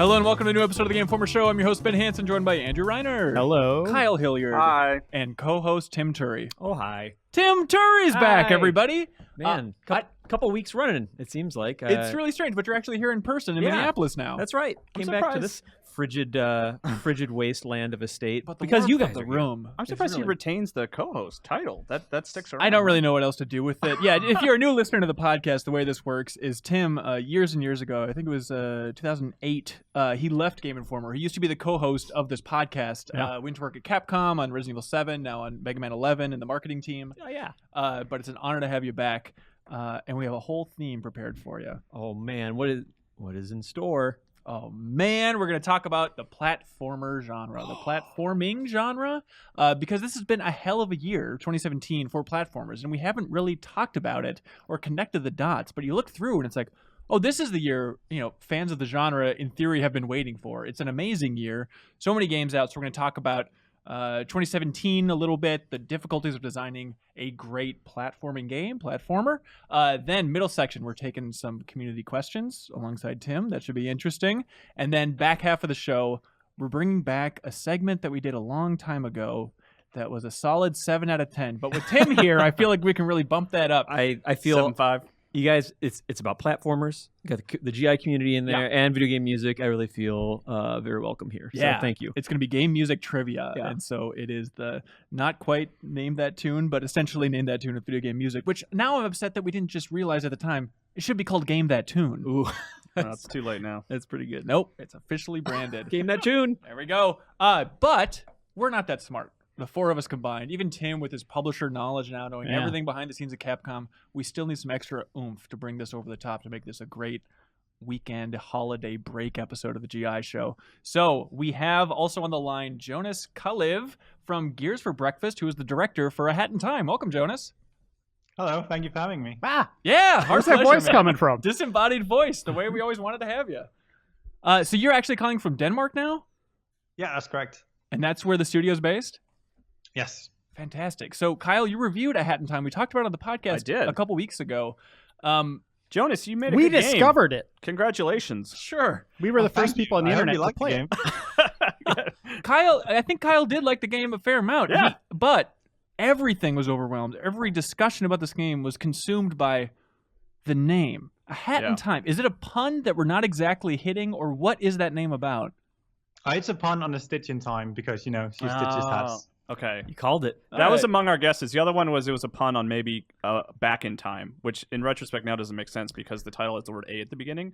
Hello and welcome to a new episode of the Game Informer Show. I'm your host, Ben Hansen, joined by Andrew Reiner. Hello. Kyle Hilliard. Hi. And co-host Tim Turi. Oh, hi. Tim Turi's back, Hi. everybody. Man, couple weeks running, it seems like. It's really strange, but you're actually here in person in Minneapolis now. That's right. Came back to this frigid wasteland of a state. But because you guys the are room. I'm surprised he retains the co-host title. That sticks around. I don't really know what else to do with it. Yeah, if you're a new listener to the podcast, the way this works is Tim, years and years ago, I think it was 2008, he left Game Informer. He used to be the co-host of this podcast. Yeah. Went to work at Capcom on Resident Evil 7, now on Mega Man 11 in the marketing team. Oh, yeah. But it's an honor to have you back. And we have a whole theme prepared for you. Oh, man. What is in store? Oh, man. We're going to talk about the platformer genre, the platforming genre, because this has been a hell of a year, 2017, for platformers. And we haven't really talked about it or connected the dots. But you look through and it's like, oh, this is the year, fans of the genre, in theory, have been waiting for. It's an amazing year. So many games out. So we're going to talk about 2017 a little bit, the difficulties of designing a great platformer. Then middle section, we're taking some community questions alongside Tim. That should be interesting. And then back half of the show, we're bringing back a segment that we did a long time ago that was a solid 7 out of 10. But with Tim here, I feel like we can really bump that up. I feel 7.5. You guys, it's about platformers. You got the GI community in there and video game music. I really feel very welcome here. Yeah. So thank you. It's going to be game music trivia. Yeah. And so it is the not quite name that tune, but essentially name that tune with video game music, which now I'm upset that we didn't just realize at the time. It should be called Game That Tune. Ooh. No, it's too late now. That's pretty good. Nope. It's officially branded. Game That Tune. There we go. But we're not that smart. The four of us combined, even Tim with his publisher knowledge now, knowing everything behind the scenes of Capcom, we still need some extra oomph to bring this over the top to make this a great weekend holiday break episode of the GI show. So we have also on the line Jonas Kærlev from Gears for Breakfast, who is the director for A Hat in Time. Welcome, Jonas. Hello, thank you for having me. Yeah, where's that voice coming from? Disembodied voice, the way we always wanted to have you. So you're actually calling from Denmark now? Yeah, that's correct. And that's where the studio's based? Yes. Fantastic. So, Kyle, you reviewed A Hat in Time. We talked about it on the podcast I did. a couple weeks ago. Jonas, you made a We good discovered it. Congratulations. Sure. We were the Thank first people you. on the I heard internet you to liked the play game. it. Kyle, I think Kyle did like the game a fair amount. Yeah. But everything was overwhelmed. Every discussion about this game was consumed by the name. A Hat in Time. Is it a pun that we're not exactly hitting, or what is that name about? It's a pun on a Stitch in Time because, she stitches hats. Okay. You called it. That was among our guesses. The other one was it was a pun on maybe back in time, which in retrospect now doesn't make sense because the title has the word A at the beginning.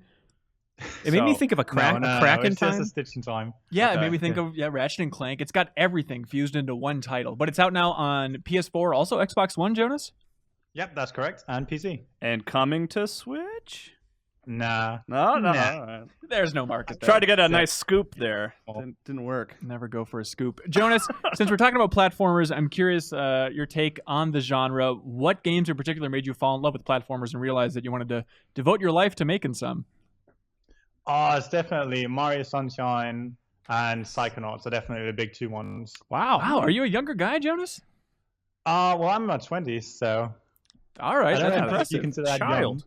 It made me think of a crack in it's time. just a Stitch in Time. Yeah, it Okay. made me think of Ratchet and Clank. It's got everything fused into one title. But it's out now on PS4, also Xbox One, Jonas? Yep, that's correct. And PC. And coming to Switch? Nah. No. There's no market there. Tried to get a nice scoop there. Didn't work. Never go for a scoop. Jonas, since we're talking about platformers, I'm curious your take on the genre. What games in particular made you fall in love with platformers and realize that you wanted to devote your life to making some? It's definitely Mario Sunshine and Psychonauts are definitely the big two ones. Wow. Are you a younger guy, Jonas? Well, I'm in my 20s, so... All right, I don't that's know if impressive. you consider that Child.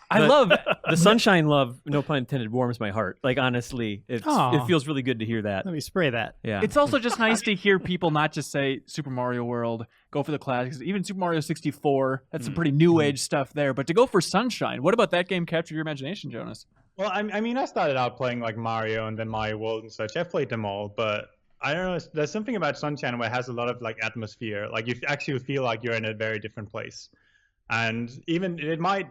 I love The sunshine love, no pun intended, warms my heart. Like, honestly, it feels really good to hear that. Let me spray that. Yeah. It's also just nice to hear people not just say Super Mario World, go for the classics, even Super Mario 64. That's some pretty new age stuff there. But to go for Sunshine, what about that game captured your imagination, Jonas? Well, I started out playing like Mario and then Mario World and such. I've played them all, but I don't know. There's something about Sunshine where it has a lot of like atmosphere. Like you actually feel like you're in a very different place. And even it might,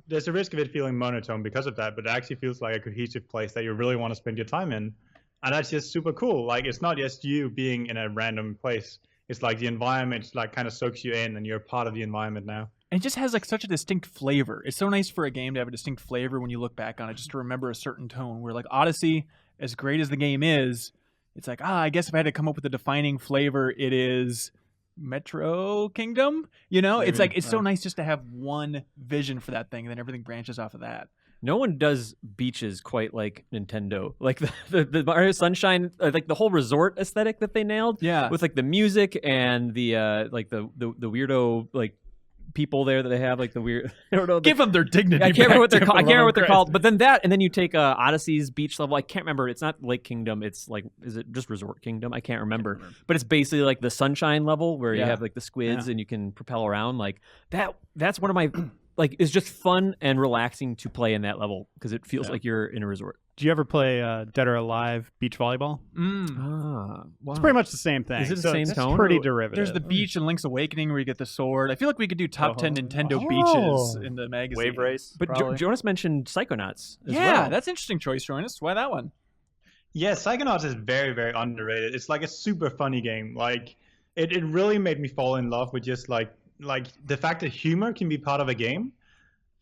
there's a risk of it feeling monotone because of that, but it actually feels like a cohesive place that you really want to spend your time in. And that's just super cool. Like, it's not just you being in a random place. It's like the environment like kind of soaks you in and you're part of the environment now. And it just has like such a distinct flavor. It's so nice for a game to have a distinct flavor when you look back on it, just to remember a certain tone. Where like Odyssey, as great as the game is, it's like, I guess if I had to come up with a defining flavor, it is Metro Kingdom. Maybe. It's like, it's so nice just to have one vision for that thing, and then everything branches off of that. No one does beaches quite like Nintendo. Like the Mario Sunshine, like the whole resort aesthetic that they nailed. Yeah. With like the music and the like the weirdo like people there that they have, like the weird. I don't know. Give them their dignity. I can't remember what they're back, called. I Tim, can't remember what for they're Christ. called. But then that, and then you take Odyssey's beach level. I can't remember. It's not Lake Kingdom. It's like, is it just Resort Kingdom? I can't remember. But it's basically like the Sunshine level where you Yeah. have like the squids and you can propel around. Like that. That's one of my like. It's just fun and relaxing to play in that level because it feels like you're in a resort. Do you ever play Dead or Alive beach volleyball? Wow. It's pretty much the same thing. Is it the So same it's tone? pretty derivative. There's the beach in Link's Awakening where you get the sword. I feel like we could do top 10 Nintendo Oh. beaches in the magazine. Wave Race. But probably. Jonas mentioned Psychonauts as Yeah, well. that's an interesting choice, Jonas. Why that one? Yeah, Psychonauts is very, very underrated. It's like a super funny game. Like, it really made me fall in love with just like the fact that humor can be part of a game.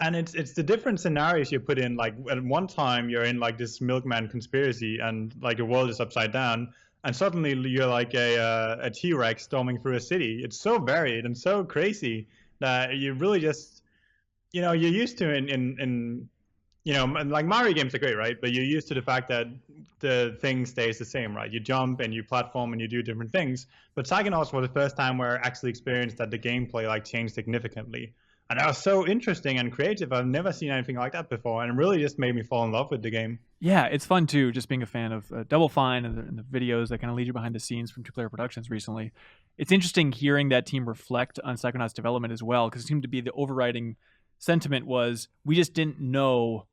And it's the different scenarios you put in. Like at one time you're in like this milkman conspiracy and like the world is upside down, and suddenly you're like a T-Rex storming through a city. It's so varied and so crazy that you really just, you know, you're used to in you know, like Mario games are great, right? But you're used to the fact that the thing stays the same, right? You jump and you platform and you do different things. But Psychonauts was the first time where I actually experienced that the gameplay like changed significantly. And that was so interesting and creative. I've never seen anything like that before, and it really just made me fall in love with the game. Yeah, it's fun too, just being a fan of Double Fine and the videos that kind of lead you behind the scenes from Two Player Productions recently. It's interesting hearing that team reflect on Psychonauts development as well, because it seemed to be the overriding sentiment was we just didn't know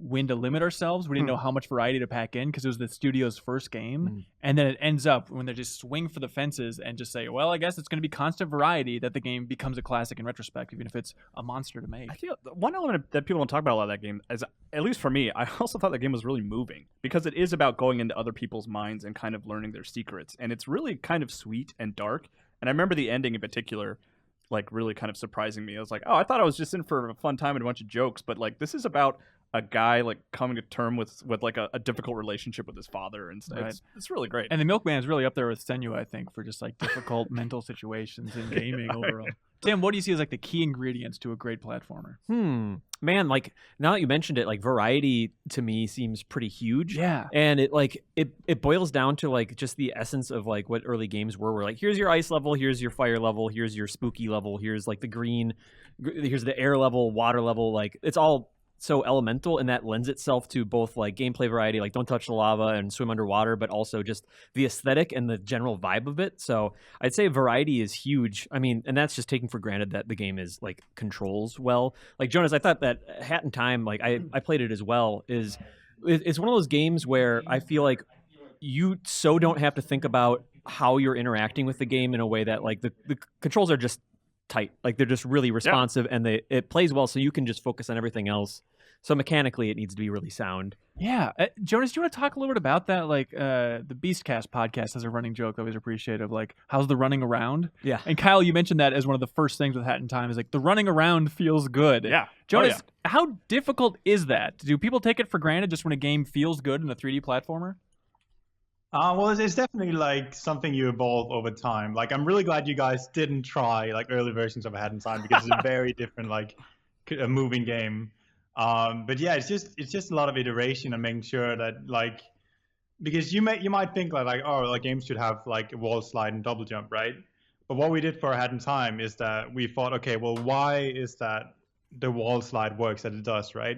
when to limit ourselves. We didn't know how much variety to pack in because it was the studio's first game. And then it ends up when they just swing for the fences and just say, well, I guess it's going to be constant variety that the game becomes a classic in retrospect, even if it's a monster to make. I feel one element that people don't talk about a lot of that game is, at least for me, I also thought the game was really moving because it is about going into other people's minds and kind of learning their secrets. And it's really kind of sweet and dark. And I remember the ending in particular, like really kind of surprising me. I was like, oh, I thought I was just in for a fun time and a bunch of jokes, but like this is about a guy like coming to terms with like a difficult relationship with his father, and Right. it's really great. And the Milkman is really up there with Senua, I think, for just like difficult mental situations in gaming overall. Tim, what do you see as like the key ingredients to a great platformer? Man, like now that you mentioned it, like variety to me seems pretty huge. Yeah. And it boils down to like just the essence of like what early games were. Where like here's your ice level, here's your fire level, here's your spooky level, here's like the green, here's the air level, water level. Like it's all so elemental, and that lends itself to both like gameplay variety, like don't touch the lava and swim underwater, but also just the aesthetic and the general vibe of it. So I'd say variety is huge. I mean, and that's just taking for granted that the game is like controls well. Like Jonas, I thought that Hat in Time, like I played it as well, it's one of those games where I feel like you so don't have to think about how you're interacting with the game in a way that like the controls are just tight, like they're just really responsive, and it plays well, so you can just focus on everything else. So mechanically, it needs to be really sound. Yeah. Jonas, do you want to talk a little bit about that? Like the Beastcast podcast has a running joke I always appreciate of like, how's the running around? Yeah. And Kyle, you mentioned that as one of the first things with Hat in Time is like the running around feels good. Yeah. Jonas, how difficult is that? Do people take it for granted just when a game feels good in a 3D platformer? Well, it's definitely like something you evolve over time. Like, I'm really glad you guys didn't try like early versions of A Hat in Time because it's a very different like a moving game. But yeah, it's just a lot of iteration and making sure that like, because you might think like oh, like games should have like a wall slide and double jump, right? But what we did for A Hat in Time is that we thought, okay, well, why is that the wall slide works as it does, right?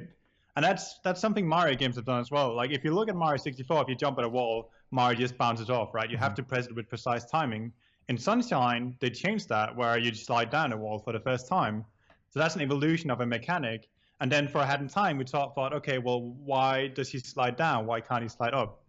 And that's something Mario games have done as well. Like if you look at Mario 64, if you jump at a wall, Mario just bounces off, right? You have to press it with precise timing. In Sunshine, they changed that where you slide down a wall for the first time. So that's an evolution of a mechanic. And then for A Hat in Time, we thought, okay, well, why does he slide down? Why can't he slide up?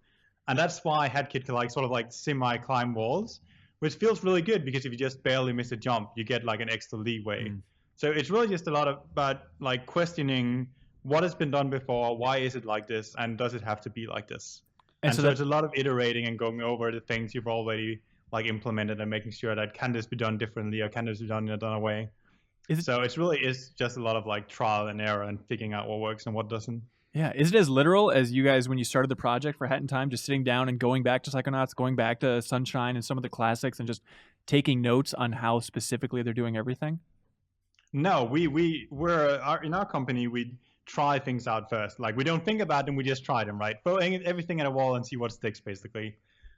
And that's why HeadKit can like sort of like semi-climb walls, which feels really good because if you just barely miss a jump, you get like an extra leeway. So it's really just a lot about like questioning what has been done before, why is it like this, and does it have to be like this? And so there's a lot of iterating and going over the things you've already like implemented and making sure that can this be done differently or can this be done in another way. So it's really is just a lot of like trial and error and figuring out what works and what doesn't. Yeah. Is it as literal as you guys when you started the project for Hat in Time, just sitting down and going back to Psychonauts, going back to Sunshine and some of the classics and just taking notes on how specifically they're doing everything? No, we're in our company, we try things out first. Like we don't think about them, we just try them, right? Throw everything at a wall and see what sticks, basically.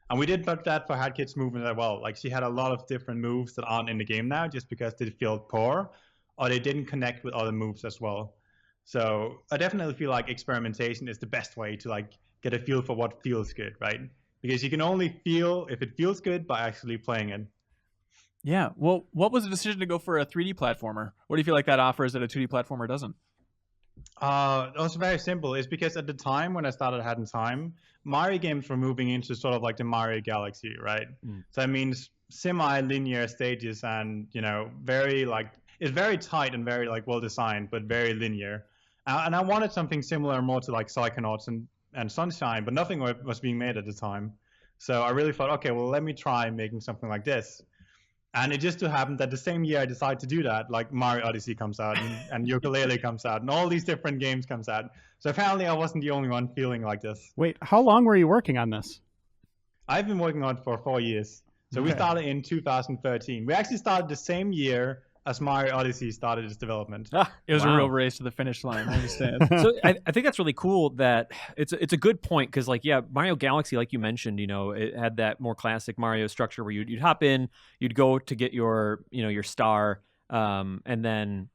And we did that for HeadKit's movement as well. Like she had a lot of different moves that aren't in the game now just because they feel poor. or they didn't connect with other moves as well. So I definitely feel like experimentation is the best way to like get a feel for what feels good, right? Because you can only feel if it feels good by actually playing it. Yeah. Well, what was the decision to go for a 3D platformer? What do you feel like that offers that a 2D platformer doesn't? It was very simple. It's because at the time when I started Hat in Time, Mario games were moving into sort of like the Mario Galaxy, right? So that means semi-linear stages and, you know, very like, it's very tight and very like well designed, but very linear. And I wanted something similar more to like Psychonauts and Sunshine, but nothing was being made at the time. So I really thought, okay, well, let me try making something like this. And it just so happened that the same year I decided to do that, like Mario Odyssey comes out and Yooka-Laylee comes out and all these different games comes out. So apparently I wasn't the only one feeling like this. Wait, how long were you working on this? I've been working on it for 4 years. So we started in 2013. We actually started the same year as Mario Odyssey started its development. It was a Wow. real race to the finish line. I understand. So I think that's really cool that it's a good point because like yeah Mario Galaxy like you mentioned you know it had that more classic Mario structure where you'd hop in you'd go to get your you know your star and then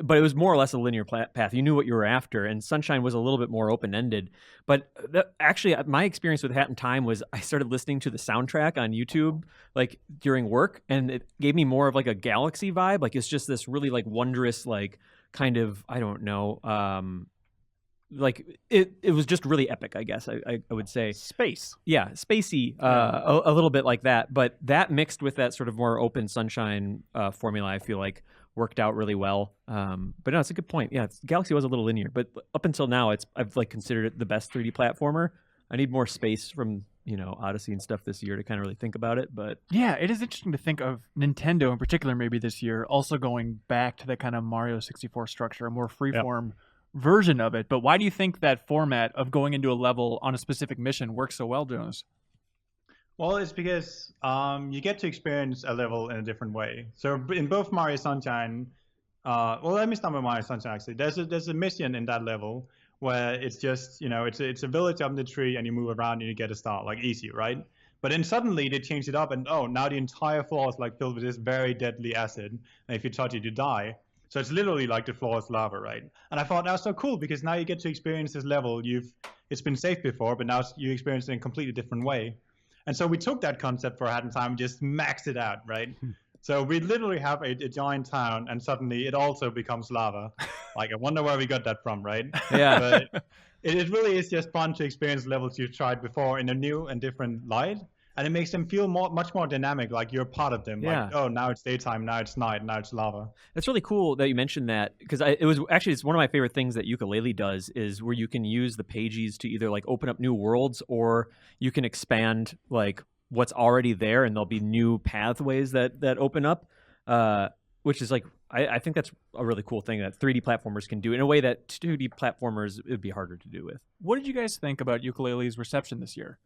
but it was more or less a linear path. You knew what you were after, and Sunshine was a little bit more open-ended. But actually, my experience with Hat in Time was I started listening to the soundtrack on YouTube like during work, and it gave me more of like a Galaxy vibe. Like it's just this really like wondrous like kind of I don't know like it was just really epic, I guess I would say. Space. Yeah, spacey, a little bit like that. But that mixed with that sort of more open Sunshine formula, I feel like worked out really well. But no, it's a good point. Yeah, Galaxy was a little linear, but up until now, I've like considered it the best 3D platformer. I need more space from you know Odyssey and stuff this year to kind of really think about it. But Yeah, it is interesting to think of Nintendo in particular, maybe this year, also going back to that kind of Mario 64 structure, a more freeform version of it. But why do you think that format of going into a level on a specific mission works so well, Jonas? Well, it's because you get to experience a level in a different way. So in both Mario Sunshine, well, let me start with Mario Sunshine actually. There's a mission in that level where it's just, you know, it's a village up in the tree and you move around and you get a star, like easy, right? But then suddenly they changed it up and now the entire floor is like filled with this very deadly acid. And if you touch it, you die. So it's literally like the floor is lava, right? And I thought that was so cool because now you get to experience this level. It's been safe before, but now you experience it in a completely different way. And so we took that concept for Hat in Time and just maxed it out, right? So we literally have a giant town and suddenly it also becomes lava. Like, I wonder where we got that from, right? yeah, But it really is just fun to experience levels you've tried before in a new and different light. And it makes them feel much more dynamic, like you're part of them. Yeah. Like, oh, now it's daytime, now it's night, now it's lava. It's really cool that you mentioned that because it's one of my favorite things that Yooka-Laylee does is where you can use the pages to either like open up new worlds or you can expand like what's already there and there'll be new pathways that open up, which is like I think that's a really cool thing that 3D platformers can do in a way that 2D platformers it would be harder to do with. What did you guys think about Yooka-Laylee's reception this year?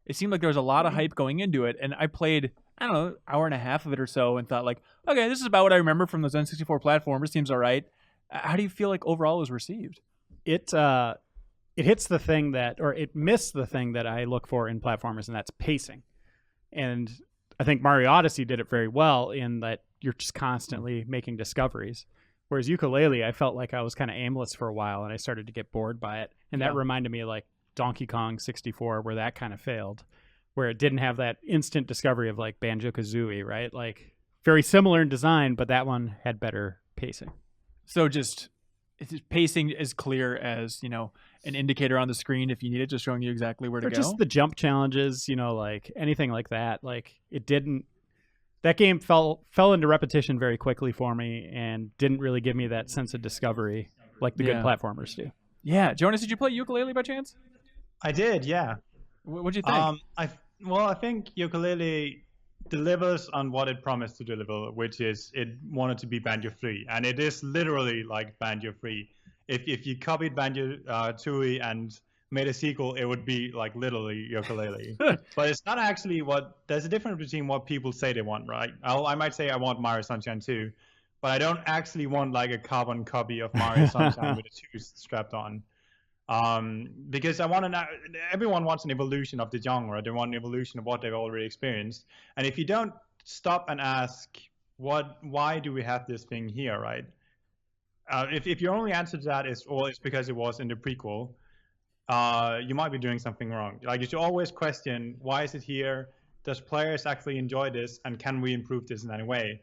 It seemed like there was a lot of hype going into it, and I played, I don't know, hour and a half of it or so and thought like, okay, this is about what I remember from those N64 platformers. Seems all right. How do you feel like overall it was received? It hits the thing that, or it missed the thing that I look for in platformers, and that's pacing. And I think Mario Odyssey did it very well in that you're just constantly making discoveries. Whereas Yooka-Laylee, I felt like I was kind of aimless for a while, and I started to get bored by it. And that reminded me of like Donkey Kong 64, where that kind of failed, where it didn't have that instant discovery of like Banjo-Kazooie, right? Like very similar in design, but that one had better pacing. So just pacing as clear as, you know, an indicator on the screen if you need it, just showing you exactly where to Or go. just the jump challenges, you know, like anything like that. Like it didn't. That game fell into repetition very quickly for me and didn't really give me that sense of discovery like the good platformers do. Yeah, Jonas, did you play Yooka-Laylee by chance? I did, yeah. What'd you think? I think Yooka-Laylee delivers on what it promised to deliver, which is it wanted to be Banjo-free, and it is literally like Banjo-free. If you copied Banjo Turi and made a sequel, it would be like literally Yooka-Laylee. But it's not actually there's a difference between what people say they want, right? I might say I want Mario Sunshine 2, but I don't actually want like a carbon copy of Mario Sunshine with a 2 strapped on. Because everyone wants an evolution of the genre. They want an evolution of what they've already experienced. And if you don't stop and ask, why do we have this thing here, right? if your only answer to that is, well, it's because it was in the prequel, you might be doing something wrong. Like, you should always question, why is it here? Does players actually enjoy this? And can we improve this in any way?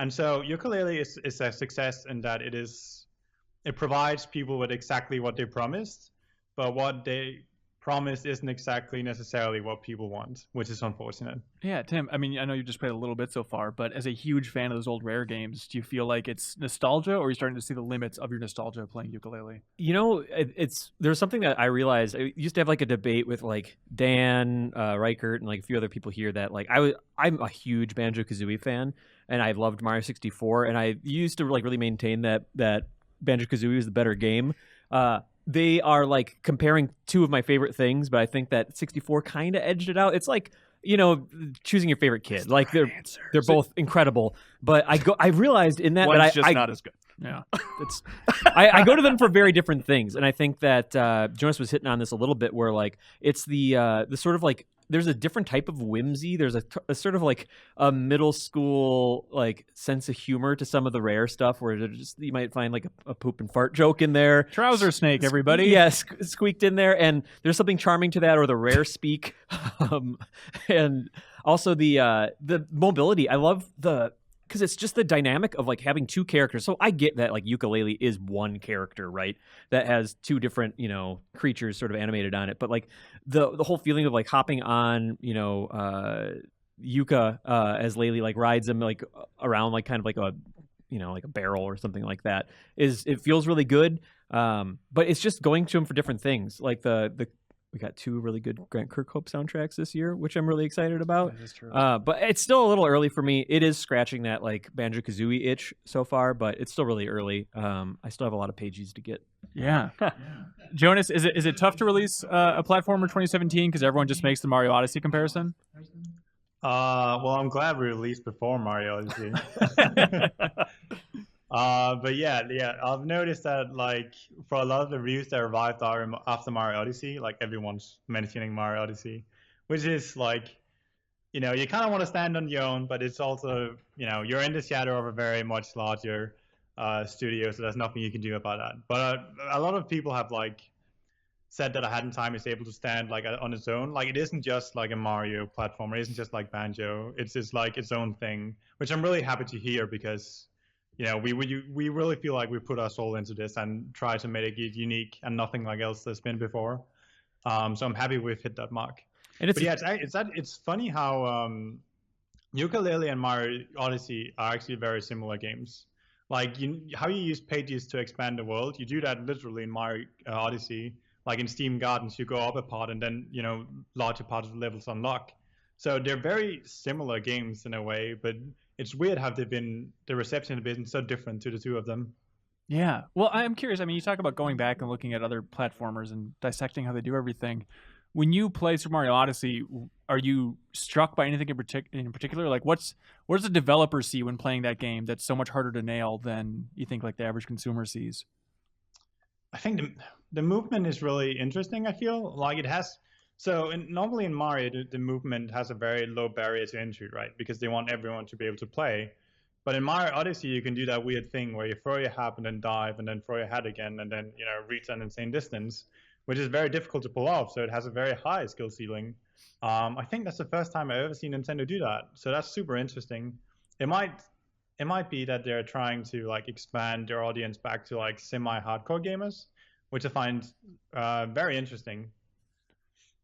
And so Yooka-Laylee is a success in that it provides people with exactly what they promised, but what they promised isn't exactly necessarily what people want, which is unfortunate. Yeah, Tim, I mean, I know you just played a little bit so far, but as a huge fan of those old Rare games, do you feel like it's nostalgia, or are you starting to see the limits of your nostalgia playing Yooka-Laylee? You know, there's something that I realized. I used to have like a debate with like Dan Reichert and like a few other people here that like I'm a huge Banjo-Kazooie fan, and I loved Mario 64, and I used to like really maintain that Banjo-Kazooie is the better game. They are like comparing two of my favorite things, but I think that 64 kind of edged it out. It's like, you know, choosing your favorite kid. Like they're both incredible, but I realized in that one's that just not as good. Yeah, it's I go to them for very different things, and I think that Jonas was hitting on this a little bit, where like it's the sort of like there's a different type of whimsy. There's a sort of like a middle school like sense of humor to some of the Rare stuff, where you might find like a poop and fart joke in there. Trouser snake, everybody. Yeah, squeaked in there, and there's something charming to that, or the Rare speak, and also the mobility. I love because it's just the dynamic of like having two characters. So I get that like Yooka-Laylee is one character, right? That has two different, you know, creatures sort of animated on it. But like the whole feeling of like hopping on, you know, Yuka as Laylee like rides him like around like kind of like a, you know, like a barrel or something like that it feels really good. But it's just going to him for different things. Like we got two really good Grant Kirkhope soundtracks this year, which I'm really excited about. That is true. But it's still a little early for me. It is scratching that like Banjo-Kazooie itch so far, but it's still really early. I still have a lot of pages to get. Yeah. Jonas, is it tough to release a platformer 2017 because everyone just makes the Mario Odyssey comparison? Well, I'm glad we released before Mario Odyssey. But yeah, I've noticed that like for a lot of the reviews that arrived after Mario Odyssey, like everyone's mentioning Mario Odyssey, which is like, you know, you kind of want to stand on your own, but it's also, you know, you're in the shadow of a very much larger studio, so there's nothing you can do about that. But a lot of people have like said that A Hat in Time is able to stand like on its own. Like it isn't just like a Mario platformer, it isn't just like Banjo. It's just like its own thing, which I'm really happy to hear because, you know, we really feel like we put our soul into this and try to make it unique and nothing like else there's been before. So I'm happy we've hit that mark. And it's funny how Yooka-Laylee and Mario Odyssey are actually very similar games. Like how you use pages to expand the world, you do that literally in Mario Odyssey. Like in Steam Gardens, you go up a part and then, you know, larger parts of the levels unlock. So they're very similar games in a way, but it's weird how the reception has been so different to the two of them. Yeah. Well, I'm curious. I mean, you talk about going back and looking at other platformers and dissecting how they do everything. When you play Super Mario Odyssey, are you struck by anything in particular? Like, what does the developer see when playing that game that's so much harder to nail than you think like the average consumer sees? I think the movement is really interesting. I feel like it has. So normally in Mario, the movement has a very low barrier to entry, right? Because they want everyone to be able to play. But in Mario Odyssey, you can do that weird thing where you throw your hat and then dive and then throw your hat again and then, you know, reach an insane distance, which is very difficult to pull off. So it has a very high skill ceiling. I think that's the first time I've ever seen Nintendo do that. So that's super interesting. It might be that they're trying to like expand their audience back to like semi-hardcore gamers, which I find very interesting.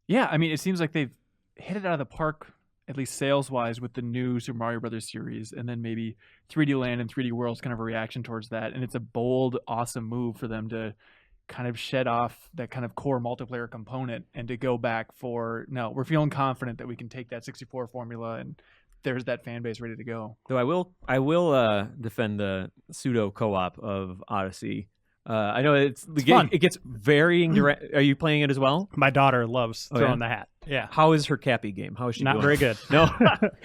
Yeah, I mean, it seems like they've hit it out of the park, at least sales-wise, with the new Super Mario Brothers series, and then maybe 3D Land and 3D World's kind of a reaction towards that. And it's a bold, awesome move for them to kind of shed off that kind of core multiplayer component and to go back for, no, we're feeling confident that we can take that 64 formula and there's that fan base ready to go. Though I will defend the pseudo co-op of Odyssey. I know it's fun. It gets varying. Are you playing it as well? My daughter loves throwing the hat. Yeah. How is her Cappy game? How is she Not doing? very good. No,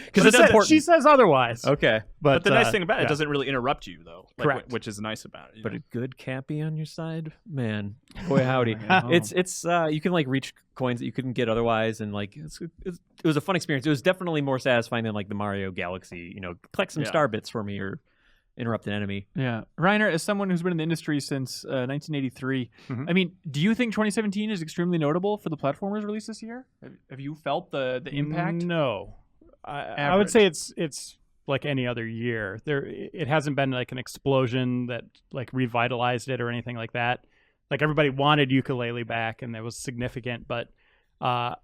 because it's important. She says otherwise. Okay, But the nice thing about it doesn't really interrupt you, though. Like, Correct. Which is nice about it. But a good Cappy on your side, man, boy howdy. It's you can like reach coins that you couldn't get otherwise, and like it was a fun experience. It was definitely more satisfying than like the Mario Galaxy. You know, collect some star bits for me or interrupt an enemy. Yeah. Reiner, as someone who's been in the industry since 1983, Mhm. I mean, do you think 2017 is extremely notable for the platformers released this year? Have you felt the impact? No, I would say it's like any other year. It hasn't been like an explosion that like revitalized it or anything like that. Like everybody wanted Ukulele back, and that was significant. But I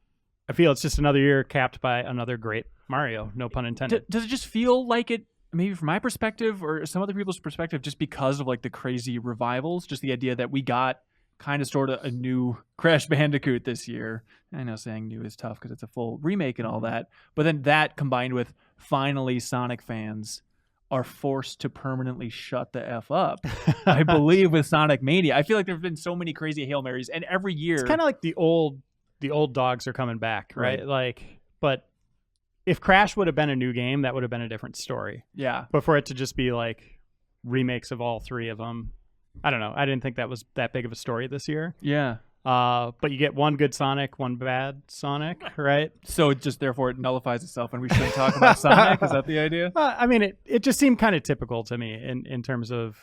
feel it's just another year capped by another great Mario. No pun intended. Does it just feel like it? Maybe from my perspective or some other people's perspective, just because of like the crazy revivals, just the idea that we got kind of sort of a new Crash Bandicoot this year. I know saying new is tough because it's a full remake and all that, but then that combined with finally Sonic fans are forced to permanently shut the F up. I believe with Sonic Mania, I feel like there have been so many crazy Hail Marys, and every year It's kind of like the old dogs are coming back, right? Like, but if Crash would have been a new game, that would have been a different story. yeah. But for it to just be like remakes of all three of them, I don't know. I didn't think that was that big of a story this year. Yeah. But you get one good Sonic, one bad Sonic, right? So it just therefore it nullifies itself and we shouldn't talk about Sonic? Is that the idea? I mean, it just seemed kind of typical to me in terms of,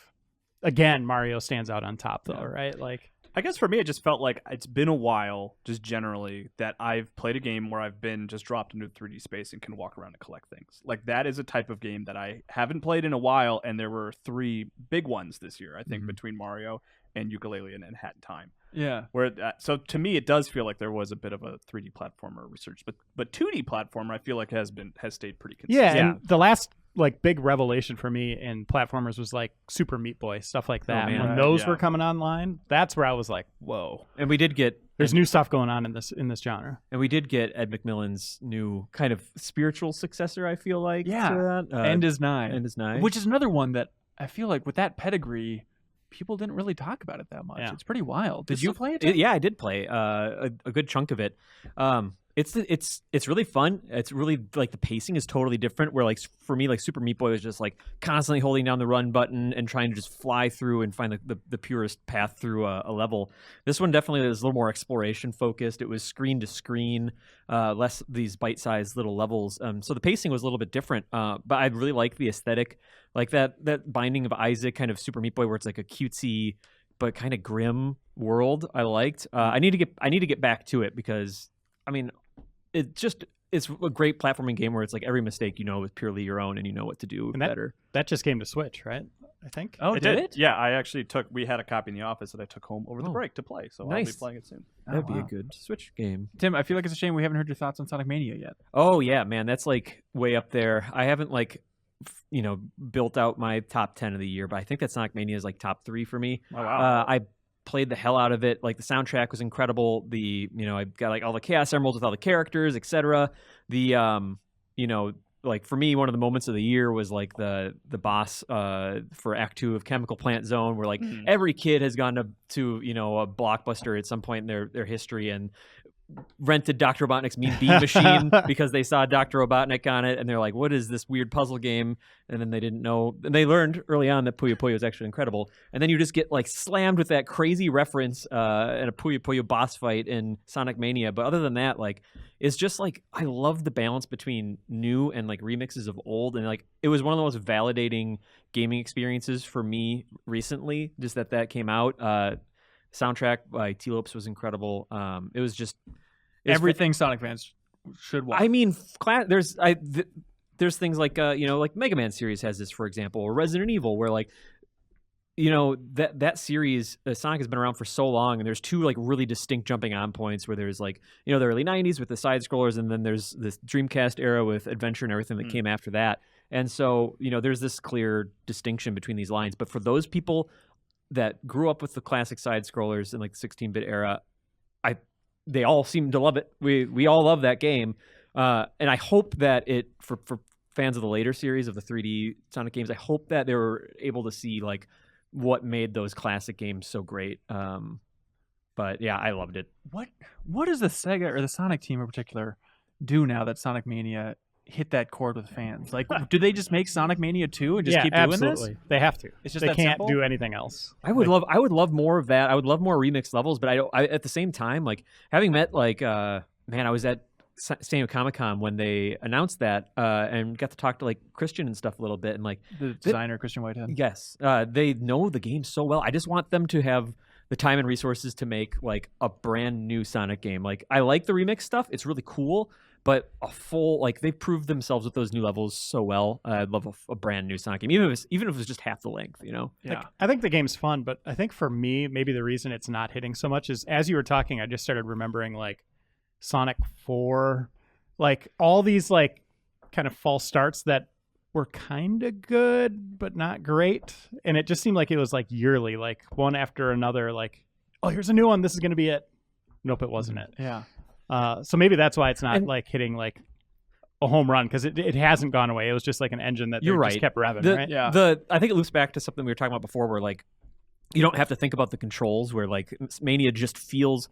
again, Mario stands out on top though, right? Like, I guess for me, it just felt like it's been a while, just generally, that I've played a game where I've been just dropped into 3D space and can walk around and collect things. Like, that is a type of game that I haven't played in a while, and there were 3 big ones this year, I think, between Mario and Yooka-Laylee and Hat in Time. Yeah. So to me, it does feel like there was a bit of a 3D platformer research, but 2D platformer, I feel like has stayed pretty consistent. yeah, and the last like big revelation for me in platformers was like Super Meat Boy, stuff like that. man. When Right, those yeah. were coming online, that's where I was like, whoa. And we did get There's new stuff going on in this genre. Ed McMillan's new kind of spiritual successor, I feel like. Yeah. to that. End is Nigh. End is Nigh. Which is another one that I feel like with that pedigree, people didn't really talk about it that much. Yeah. It's pretty wild. Did This you is- play it? Yeah, I did play a good chunk of it. It's really fun. It's really like the pacing is totally different. Where like for me, like Super Meat Boy was just like constantly holding down the run button and trying to just fly through and find the purest path through a level. This one definitely was a little more exploration focused. It was screen to screen, less these bite-sized little levels. So the pacing was a little bit different. But I really like the aesthetic, like that Binding of Isaac kind of Super Meat Boy, where it's like a cutesy but kind of grim world. I liked. I need to get back to it because I mean, it's a great platforming game where it's like every mistake is purely your own and you know what to do And better. That just came to Switch, right? I think. Oh, did it? Yeah, I actually we had a copy in the office that I took home over the Oh. break to play, so I'll Nice. be playing it soon. That'd Oh, be a wow. good Switch game. Tim, I feel like it's a shame we haven't heard your thoughts on Sonic Mania yet. Oh yeah, man, that's like way up there. I haven't built out my top 10 of the year, but I think that Sonic Mania is like top 3 for me. Oh wow. I played the hell out of it. Like the soundtrack was incredible. I got like all the Chaos Emeralds with all the characters, etc. Like for me, one of the moments of the year was like the boss for Act 2 of Chemical Plant Zone, where like every kid has gone to a Blockbuster at some point in their history and rented Dr. Robotnik's Mean Bean Machine because they saw Dr. Robotnik on it, and they're like, what is this weird puzzle game? And then they didn't know, and they learned early on that Puyo Puyo is actually incredible. And then you just get like slammed with that crazy reference in a Puyo Puyo boss fight in Sonic Mania. But other than that, like, it's just like, I love the balance between new and like remixes of old, and like it was one of the most validating gaming experiences for me recently, just that came out. Soundtrack by T. Lopes was incredible. It was just Everything Sonic fans should watch. I mean, there's things like like Mega Man series has this, for example, or Resident Evil, where like that series, Sonic has been around for so long, and there's 2 like really distinct jumping on points where there's like the early 90s with the side scrollers, and then there's this Dreamcast era with Adventure and everything that came after that. And so there's this clear distinction between these lines. But for those people that grew up with the classic side scrollers in like the 16-bit era, they all seem to love it. We all love that game, and I hope that for fans of the later series of the 3D Sonic games, I hope that they were able to see like what made those classic games so great. But yeah, I loved it. What does the Sega or the Sonic team in particular do now that Sonic Mania hit that chord with fans? Like, do they just make Sonic Mania 2 and just keep doing absolutely. this? They have to. It's just they that can't simple? do anything else. I would love more of that. I would love more remix levels, but I at the same time, like having met like I was at San Diego Comic-Con when they announced that, and got to talk to like Christian and stuff a little bit, and like The designer, Christian Whitehead. yes, they know the game so well. I just want them to have the time and resources to make like a brand new Sonic game. Like I like the remix stuff; it's really cool. But a full, like they've proved themselves with those new levels so well. I'd love a brand new Sonic game, even if it was just half the length, you know. Yeah. Like, I think the game's fun, but I think for me, maybe the reason it's not hitting so much is as you were talking, I just started remembering like Sonic 4, like all these like kind of false starts that were kind of good but not great, and it just seemed like it was like yearly, like one after another. Like, oh, here's a new one. This is going to be it. Nope, it wasn't it. Yeah. So maybe that's why it's not And- like hitting like a home run, because it hasn't gone away. It was just like an engine that they You're just right. kept revving, The- right? Yeah. I think it loops back to something we were talking about before, where like you don't have to think about the controls, where like Mania just feels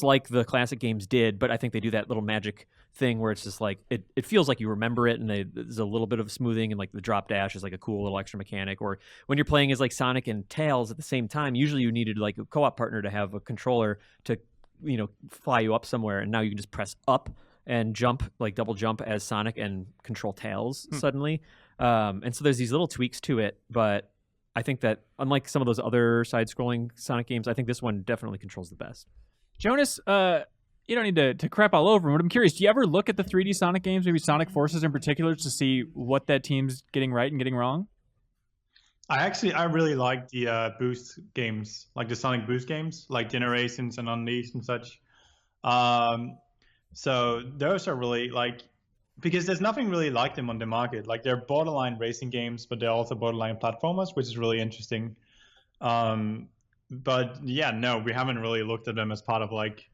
like the classic games did, but I think they do that little magic thing where it's just like it feels like you remember it, and there's a little bit of smoothing, and like the drop dash is like a cool little extra mechanic. Or when you're playing as like Sonic and Tails at the same time, usually you needed like a co-op partner to have a controller to fly you up somewhere, and now you can just press up and jump, like double jump as Sonic and control Tails suddenly. And so there's these little tweaks to it, but I think that unlike some of those other side-scrolling Sonic games, I think this one definitely controls the best. Jonas, you don't need to crap all over him, but I'm curious, do you ever look at the 3D Sonic games, maybe Sonic Forces in particular, to see what that team's getting right and getting wrong? I really like the boost games, like the Sonic boost games, like Generations and Unleashed and such. So those are really like, because there's nothing really like them on the market. Like they're borderline racing games, but they're also borderline platformers, which is really interesting. But yeah, no, we haven't really looked at them as part of like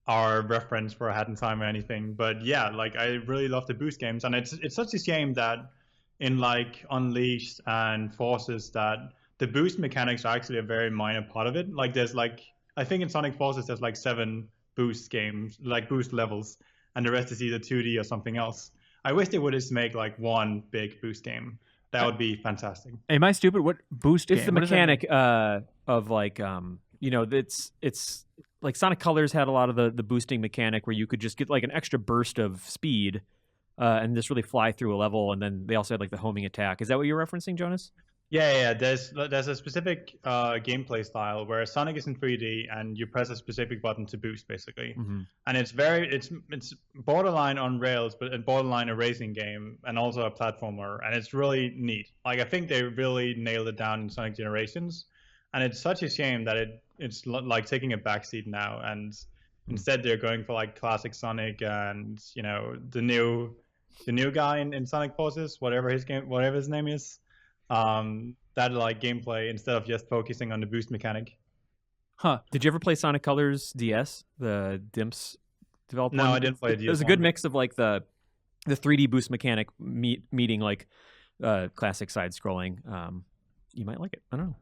our reference for Hat in Time or anything. But yeah, like I really love the boost games, and it's such a shame that in like Unleashed and Forces that the boost mechanics are actually a very minor part of it. Like there's like, I think in Sonic Forces there's like 7 boost games, like boost levels, and the rest is either 2D or something else. I wish they would just make like one big boost game. That would be fantastic. Am I stupid? What boost It's game? the What does that mechanic of like it's like Sonic Colors had a lot of the boosting mechanic where you could just get like an extra burst of speed and just really fly through a level, and then they also had like the homing attack. Is that what you're referencing, Jonas? Yeah. There's a specific gameplay style where Sonic is in 3D and you press a specific button to boost, basically. Mm-hmm. And it's borderline on rails, but borderline a racing game and also a platformer, and it's really neat. Like I think they really nailed it down in Sonic Generations, and it's such a shame that it's like taking a backseat now, and instead they're going for like classic Sonic and the new guy in Sonic Forces, whatever his name is. That like gameplay instead of just focusing on the boost mechanic. Huh. Did you ever play Sonic Colors DS, the Dimps developed No, one? I didn't play DS. It was a good mix of like the 3D boost mechanic meeting like classic side scrolling. You might like it. I don't know.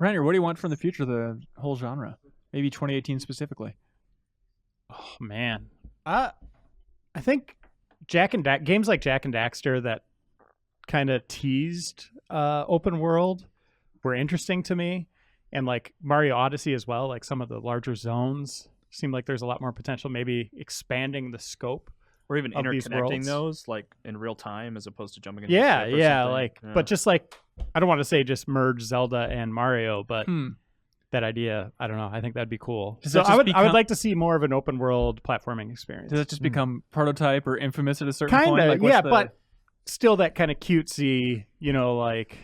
Reiner, what do you want from the future of the whole genre? Maybe 2018 specifically. Oh man, I think games like Jak and Daxter that kind of teased open world were interesting to me, and like Mario Odyssey as well. Like some of the larger zones seem like there's a lot more potential. Maybe expanding the scope, Or even of these interconnecting worlds. those like in real time as opposed to jumping into yeah, the ship or yeah. something. Like, Yeah. but just like I don't want to say just merge Zelda and Mario, but that idea, I don't know. I think that'd be cool. Does So that I just would like to see more of an open world platforming experience. Does it just become prototype or infamous at a certain Kind point? of, Like, what's yeah, the- but still that kind of cutesy, like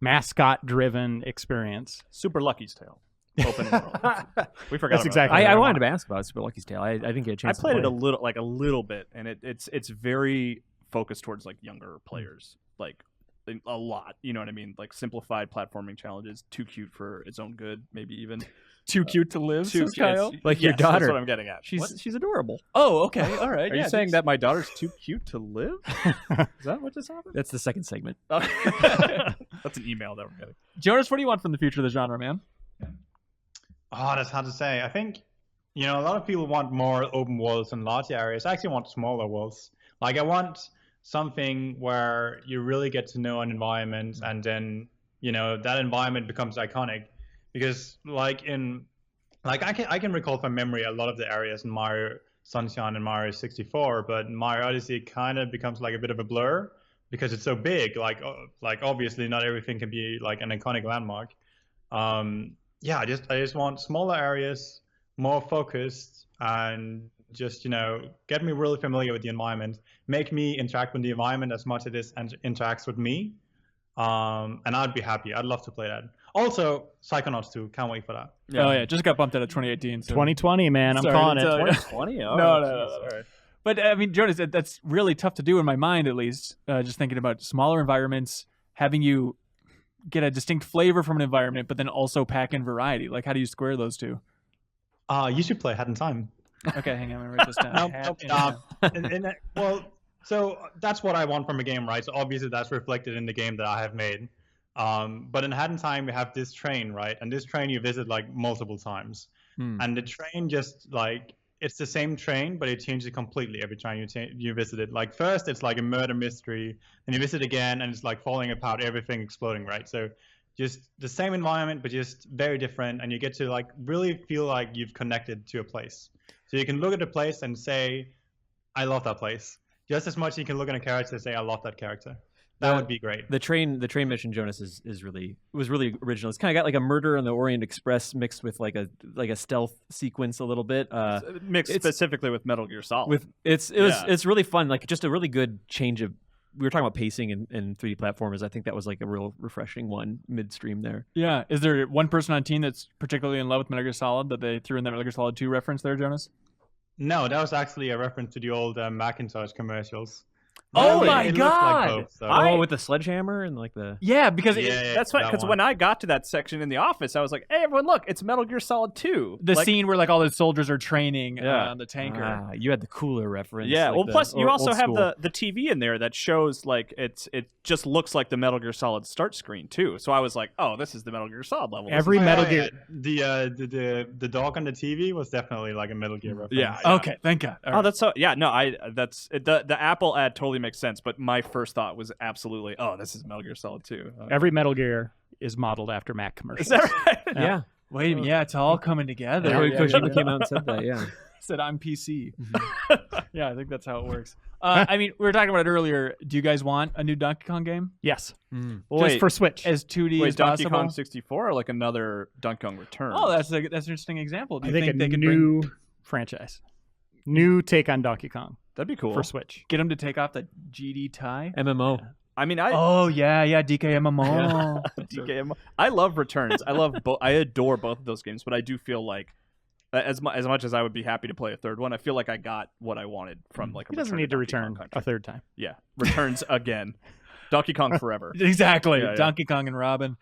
mascot-driven experience. Super Lucky's Tale. Open world. We forgot. That's about exactly that. what I I wanted want. to ask about Super Lucky's Tale. I didn't get a I chance. played to it play a little bit, and it's very focused towards like younger players, like a lot. You know what I mean? Like simplified platforming challenges, too cute for its own good, maybe even too cute to live, too says Kyle. Like your yes, daughter. That's what I'm getting at. She's adorable. Oh, okay, all right. Are you saying that my daughter's too cute to live? Is that what just happened? That's the second segment. That's an email that we're getting. Jonas, what do you want from the future of the genre, man? Oh, that's hard to say. I think, a lot of people want more open worlds and larger areas. I actually want smaller worlds. Like, I want something where you really get to know an environment, and then, that environment becomes iconic. Because, I can recall from memory a lot of the areas in Mario Sunshine and Mario 64, but Mario Odyssey kind of becomes like a bit of a blur because it's so big. Like obviously not everything can be like an iconic landmark. Yeah, I just want smaller areas, more focused, and just get me really familiar with the environment, make me interact with the environment as much as it interacts with me, and I'd be happy. I'd love to play that. Also, Psychonauts 2, can't wait for that. Yeah. Oh yeah, just got bumped out of 2018. So. 2020, man, I'm Sorry calling to it. tell you. 2020? Oh, No. But I mean, Jonas, that's really tough to do in my mind, at least. Just thinking about smaller environments, having you get a distinct flavor from an environment, but then also pack in variety. Like, how do you square those two? You should play Hat in Time. Okay, hang on, let me write this down. Well, so that's what I want from a game, right? So obviously that's reflected in the game that I have made. But in Hat in Time, we have this train, right? And this train you visit like multiple times. And the train just like, it's the same train, but it changes completely every time you visit it. Like first, it's like a murder mystery, and you visit again, and it's like falling apart, everything exploding, right? So just the same environment, but just very different, and you get to like really feel like you've connected to a place. So you can look at a place and say, I love that place. Just as much as you can look at a character and say, I love that character. That would be great. The train mission, Jonas, was really original. It's kind of got like a Murder on the Orient Express mixed with like a stealth sequence a little bit. Mixed specifically with Metal Gear Solid. It's really fun. Like just a really good change of. We were talking about pacing in 3D platformers. I think that was like a real refreshing one midstream there. Yeah. Is there one person on team that's particularly in love with Metal Gear Solid that they threw in that Metal Gear Solid 2 reference there, Jonas? No, that was actually a reference to the old Macintosh commercials. Oh my God! Like both, so. With the sledgehammer and like the because that's right. Because when I got to that section in the office, I was like, "Hey, everyone, look! It's Metal Gear Solid 2." The scene where like all the soldiers are training on the tanker. You had the cooler reference. Yeah. Like Plus you also have school. the TV in there that shows like it just looks like the Metal Gear Solid start screen too. So I was like, "Oh, this is the Metal Gear Solid level." Every Metal Gear. The dog on the TV was definitely like a Metal Gear reference. Yeah. Okay. Thank God. All right. That's so. Yeah. No. The Apple ad totally makes sense, but my first thought was absolutely, oh, this is Metal Gear Solid 2. Every Metal Gear is modeled after Mac commercials. Is that right? Yeah. Wait a minute. Yeah, it's all coming together. Kojima came out and said that. Yeah. Said I'm PC. Yeah, I think that's how it works. I mean, we were talking about it earlier. Do you guys want a new Donkey Kong game? Yes. Wait, Just for Switch. As 2D wait, as Donkey possible? Kong 64 or like another Donkey Kong Return? Oh, that's an interesting example. Do I you think think a they could new franchise. New take on Donkey Kong That'd be cool. for Switch. get them to take off the GD tie? MMO. I mean, Oh yeah, DKMMO. DKM. I love Returns. I adore both of those games, but I do feel like as much as I would be happy to play a third one, I feel like I got what I wanted from like a He doesn't Return need to Donkey Kong return Country. a third time. Yeah, Returns again. Donkey Kong Forever. Exactly. Yeah, yeah. Donkey Kong and Robin.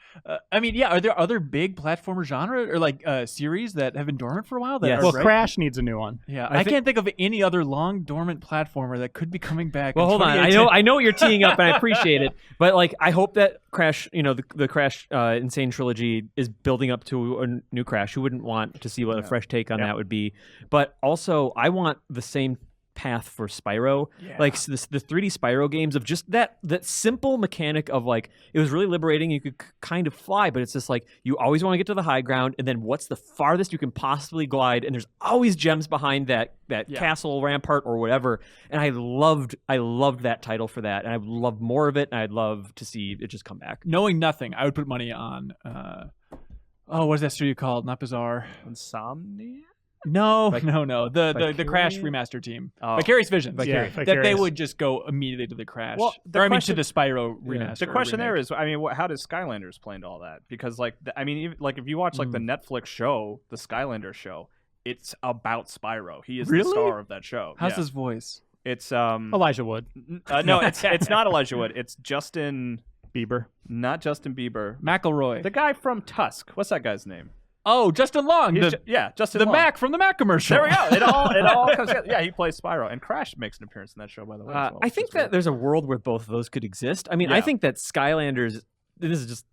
I mean, yeah. Are there other big platformer genre or like series that have been dormant for a while? That Yes. are Well, great? Crash needs a new one. Yeah, I I can't think of any other long dormant platformer that could be coming back. Well, in hold on. 2018. I know what you're teeing up, and I appreciate it. But like, I hope that Crash, the Crash Insane trilogy is building up to a new Crash. Who wouldn't want to see what a fresh take on that would be? But also, I want the same path for Spyro, like the 3D Spyro games of just that simple mechanic of like, it was really liberating. You could kind of fly, but it's just like you always want to get to the high ground, and then what's the farthest you can possibly glide, and there's always gems behind that castle rampart or whatever. And I loved that title for that, and I would love more of it, and I'd love to see it just come back. Knowing nothing, I would put money on. What is that studio called? Not Bizarre. Insomnia. No. The Crash remaster team. Vicarious Visions. Vicarious. That they Vicarious. would just go immediately to the Crash. Well, to the Spyro remaster. The question there remake. is, I mean, how does Skylanders play into all that? Because, like, if you watch like the Netflix show, the Skylanders show, it's about Spyro. He is the Really? star of that show. How's Yeah. his voice? It's Elijah Wood. no, it's not Elijah Wood. It's Justin Bieber. Not Justin Bieber. McElroy. The guy from Tusk. What's that guy's name? Oh, Justin Long. Justin The Long. Mac from the Mac commercial. There we go. It all comes together. Yeah, he plays Spyro, and Crash makes an appearance in that show, by the way. as well, I which think is that weird. there's a world where both of those could exist. I mean, I Yeah. think that Skylanders. This is just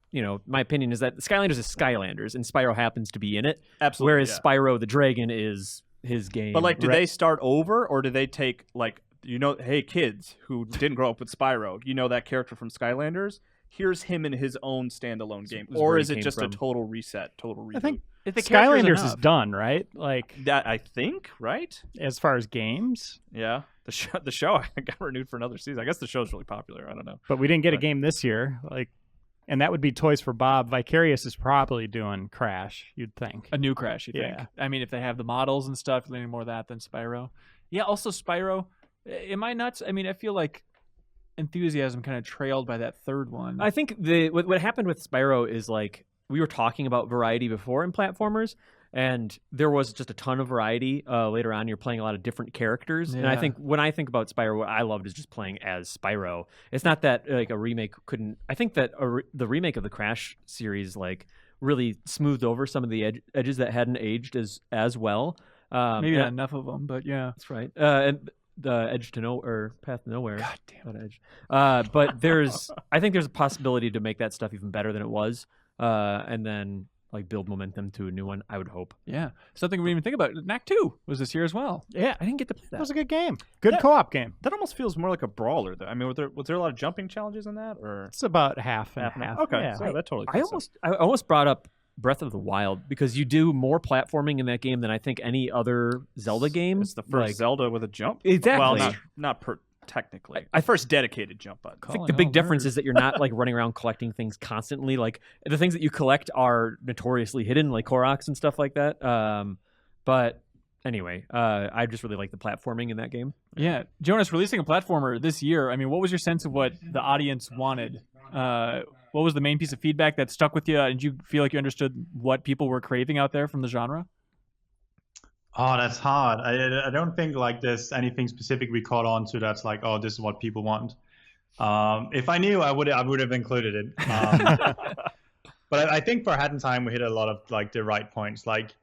my opinion is that Skylanders is Skylanders, and Spyro happens to be in it. Absolutely. Whereas yeah. Spyro the Dragon is his game. But like, do Right. they start over, or do they take like hey kids who didn't grow up with Spyro, that character from Skylanders. Here's him in his own standalone game, or is it just a total reset, total reboot? I think If the Skylanders is done, right? Like that. I think right. as far as games, Yeah, the show got renewed for another season. I guess the show's really popular. I don't know. but we didn't get a game this year. Like, and that would be Toys for Bob. Vicarious is probably doing Crash. You'd think. A new Crash, you think? Yeah. I mean, if they have the models and stuff, leaning more of that than Spyro. Yeah. Also, Spyro. Am I nuts? I mean, I feel like enthusiasm kind of trailed by that third one. I think what happened with Spyro is like we were talking about variety before in platformers, and there was just a ton of variety. Later on, you're playing a lot of different characters, and I Yeah. think when I think about Spyro, what I loved is just playing as Spyro. It's not that like a remake couldn't. I think that the remake of the Crash series like really smoothed over some of the edges that hadn't aged as well. Maybe and- not enough of them, but yeah. That's right. And the Edge to No or Path to Nowhere. God damn Not Edge. But I think there's a possibility to make that stuff even better than it was, and then like build momentum to a new one. I would hope. Yeah. Something we didn't even think about. Knack 2 was this year as well. Yeah, I didn't get to play that that. was a good game. Good That- co-op game. That almost feels more like a brawler, though. I mean, was there a lot of jumping challenges in that, or It's about half and half and half. Okay, Yeah. so that totally. I fits it. almost brought up Breath of the Wild because you do more platforming in that game than I think any other Zelda game. It's the first Zelda with a jump. Exactly. Well, not technically. I- First dedicated jump button. I think the big difference is that you're not like running around collecting things constantly. Like the things that you collect are notoriously hidden, like Koroks and stuff like that. But anyway, I just really like the platforming in that game. Yeah. Jonas, releasing a platformer this year, I mean, what was your sense of what the audience wanted? What was the main piece of feedback that stuck with you? And did you feel like you understood what people were craving out there from the genre? Oh, that's hard. I don't think like there's anything specific we caught on to that's like, oh, this is what people want. If I knew, I would have included it. But I think for Hat in Time, we hit a lot of like the right points. Like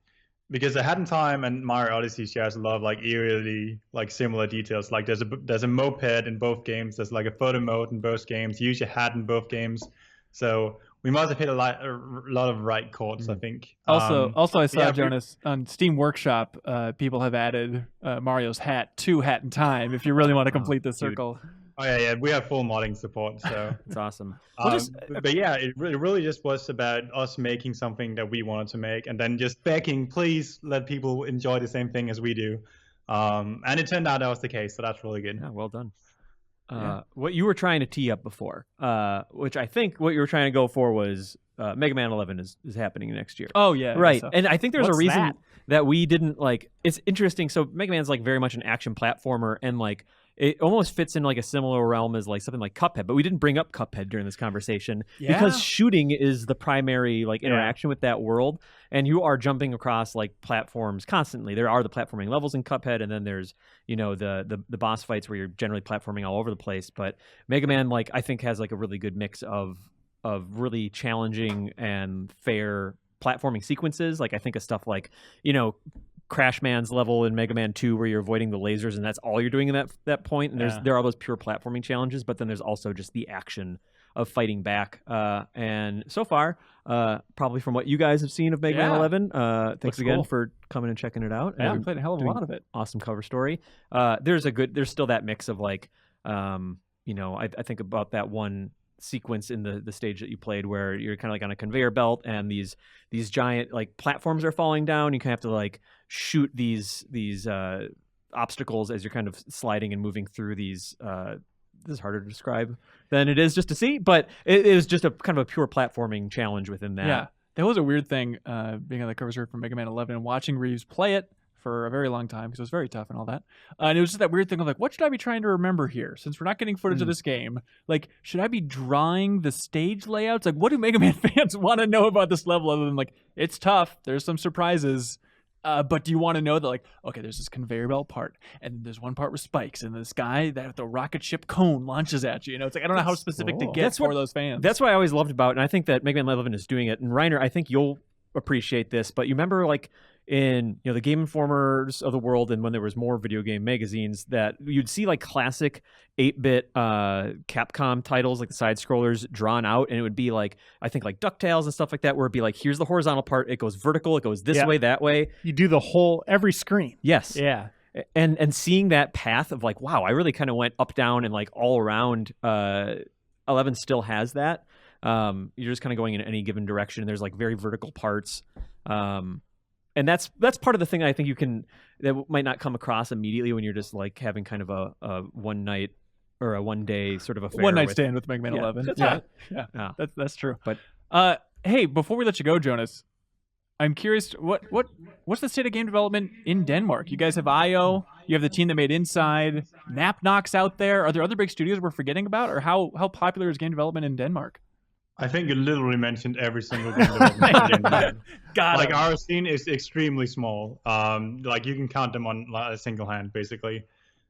because the Hat in Time and Mario Odyssey shares a lot of like eerily like similar details. Like there's a moped in both games. There's like a photo mode in both games. You use your hat in both games. So we must have hit a lot of right chords, I think. Also, I saw yeah, Jonas on Steam Workshop. People have added Mario's hat to Hat in Time if you really want to complete the circle. Oh yeah, we have full modding support. So, It's awesome. but yeah, it really just was about us making something that we wanted to make, and then just begging, please let people enjoy the same thing as we do. And it turned out that was the case, so that's really good. Yeah, well done. Yeah. What you were trying to tee up before, which I think what you were trying to go for was Mega Man 11 is happening next year. Oh yeah, I guess Right. so. And I think there's What's a reason that? we didn't like it's interesting. So Mega Man's like very much an action platformer and like it almost fits in like a similar realm as like something like Cuphead, but we didn't bring up Cuphead during this conversation because shooting is the primary like interaction with that world, and you are jumping across like platforms constantly. There are the platforming levels in Cuphead, and then there's the boss fights where you're generally platforming all over the place. But Mega Man like I think has like a really good mix of really challenging and fair platforming sequences. Like I think of stuff like Crash Man's level in Mega Man 2 where you're avoiding the lasers and that's all you're doing in that point. And there are those pure platforming challenges, but then there's also just the action of fighting back. And so far, probably from what you guys have seen of Mega Man 11, thanks Looks again cool. for coming and checking it out. Yeah, And we played a hell of a doing lot of it. awesome cover story. There's still that mix of like, I think about that one sequence in the stage that you played where you're kind of like on a conveyor belt and these giant like platforms are falling down. You kind of have to like shoot these obstacles as you're kind of sliding and moving through these. This is harder to describe than it is just to see, but it is just a kind of a pure platforming challenge within that. Yeah, that was a weird thing being on the cover story for Mega Man 11 and watching Reeves play it for a very long time because it was very tough and all that. And it was just that weird thing of like, what should I be trying to remember here? Since we're not getting footage of this game, like, should I be drawing the stage layouts? Like, what do Mega Man fans want to know about this level other than like, it's tough, there's some surprises. But do you want to know that, like, okay, there's this conveyor belt part, and there's one part with spikes, and this guy that the rocket ship cone launches at you. It's like I don't know how specific to get That's for what- those fans. That's what I always loved about it, and I think that Mega Man 11 is doing it. And Reiner, I think you'll appreciate this, but you remember like in the Game Informers of the world and when there was more video game magazines that you'd see like classic 8-bit Capcom titles like the side scrollers drawn out, and it would be like I think like DuckTales and stuff like that where it'd be like here's the horizontal part, it goes vertical, it goes this way, that way. You do every screen. Yes. Yeah. and seeing that path of like, wow, I really kind of went up, down, and like all around. 11 still has that. You're just kind of going in any given direction. There's like very vertical parts. And that's part of the thing I think that might not come across immediately when you're just like having kind of a one night or a one day sort of affair. One night stand with Mega Man 11. Yeah. That's true. But hey, before we let you go, Jonas, I'm curious, what's the state of game development in Denmark? You guys have IO, you have the team that made Inside, Napnock's out there. Are there other big studios we're forgetting about, or how popular is game development in Denmark? I think you literally mentioned every single game development in Denmark. Like our scene is extremely small. Like you can count them on a single hand, basically.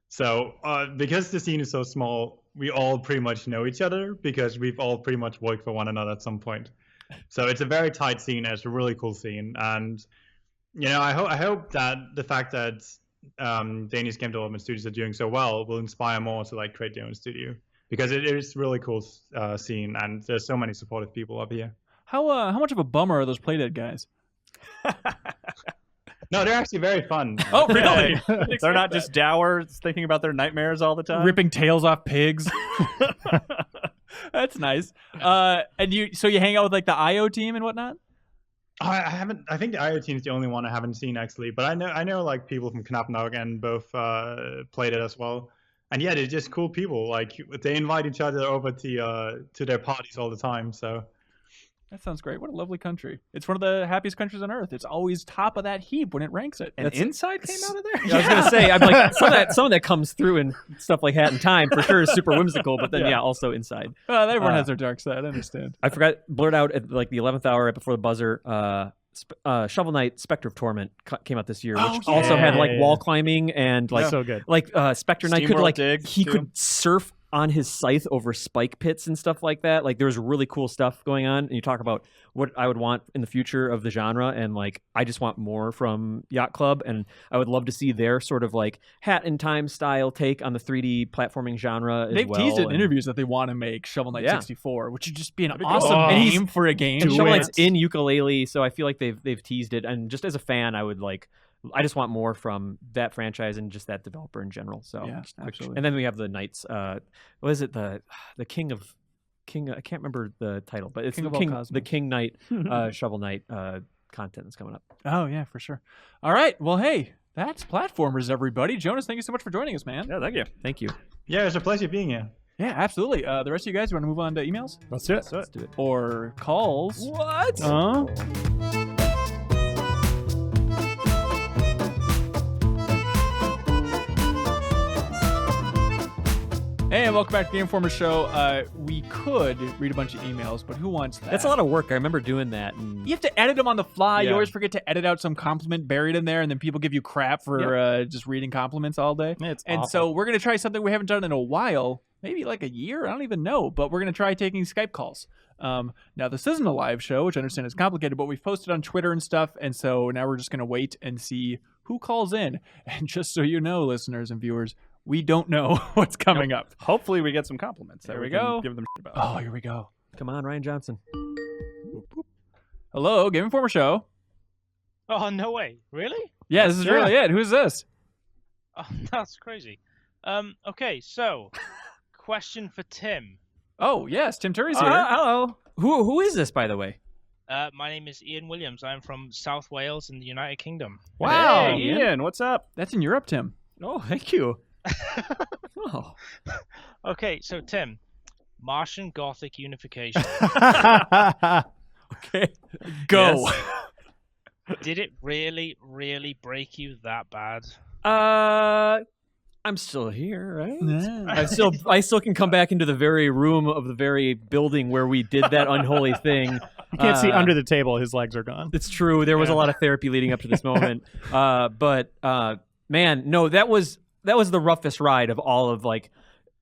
So because the scene is so small, we all pretty much know each other because we've all pretty much worked for one another at some point. So it's a very tight scene. It's a really cool scene, and I hope that the fact that Danish game development studios are doing so well will inspire more to like create their own studio, because it is really cool scene, and there's so many supportive people up here. How much of a bummer are those Playdead guys? No, they're actually very fun. Oh, really? They're not just dour, thinking about their nightmares all the time. Ripping tails off pigs. That's nice. And you hang out with like the IO team and whatnot? I haven't. I think the IO team is the only one I haven't seen actually, but I know like people from Knapnog and both played it as well. And yeah, they're just cool people. Like they invite each other over to their parties all the time. So that sounds great. What a lovely country. It's one of the happiest countries on earth. It's always top of that heap when it ranks it. And Inside came out of there? Yeah, I was gonna say, I'm like some of that comes through in stuff like Hat in Time for sure is super whimsical, but then also Inside. Everyone has their dark side. I understand. I forgot blurred out at like the 11th hour right before the buzzer. Shovel Knight Spectre of Torment came out this year, which also had like wall climbing and like so good. Like Spectre Knight could like he could surf on his scythe over spike pits and stuff like that. Like there was really cool stuff going on. And you talk about what I would want in the future of the genre, and like I just want more from Yacht Club, and I would love to see their sort of like Hat in Time style take on the 3D platforming genre as They've well. teased in interviews that they want to make Shovel Knight 64, which would just be an That'd be awesome cool. name for a game. And Shovel Knight's in ukulele, so I feel like they've teased it. And just as a fan, I just want more from that franchise and just that developer in general. So yeah, absolutely. And then we have the Knights. What is it? The King. I can't remember the title, but it's the King Knight Shovel Knight content that's coming up. Oh yeah, for sure. All right. Well, hey, that's Platformers, everybody. Jonas, thank you so much for joining us, man. Yeah, thank you. Thank you. Yeah, it's a pleasure being here. Yeah, absolutely. The rest of you guys, you want to move on to emails? Let's do it. Let's do it. Or calls? What? Hey, and welcome back to Game Informer Show. We could read a bunch of emails, but who wants that? That's a lot of work. I remember doing that. And You have to edit them on the fly. Yeah. You always forget to edit out some compliment buried in there, and then people give you crap for just reading compliments all day. It's And awful. so we're going to try something we haven't done in a while, maybe like a year. I don't even know, but we're going to try taking Skype calls. Now, this isn't a live show, which I understand is complicated, but we've posted on Twitter and stuff, and so now we're just going to wait and see who calls in. And just so you know, listeners and viewers, we don't know what's coming up. Hopefully we get some compliments. There that we can go. Give them shit about. Oh, here we go. come on, Ryan Johnson. Hello, Game Informer Show. Oh, no way. Really? Yeah, this is really it. Who's this? Oh, that's crazy. Okay, so, question for Tim. Oh, yes, Tim Turi's here. Hello. Who is this, by the way? My name is Ian Williams. I'm from South Wales in the United Kingdom. Wow, Hey, Ian. Ian, what's up? That's in Europe, Tim. Oh, thank you. Oh. Okay, so Tim, Martian Gothic unification. Okay. Go. Yes. Did it really, really break you that bad? I'm still here, right? Yeah. I still can come back into the very room of the very building where we did that unholy thing. You can't see under the table. His legs are gone. It's true. There was a lot of therapy leading up to this moment. But man, no, that was the roughest ride of all of, like,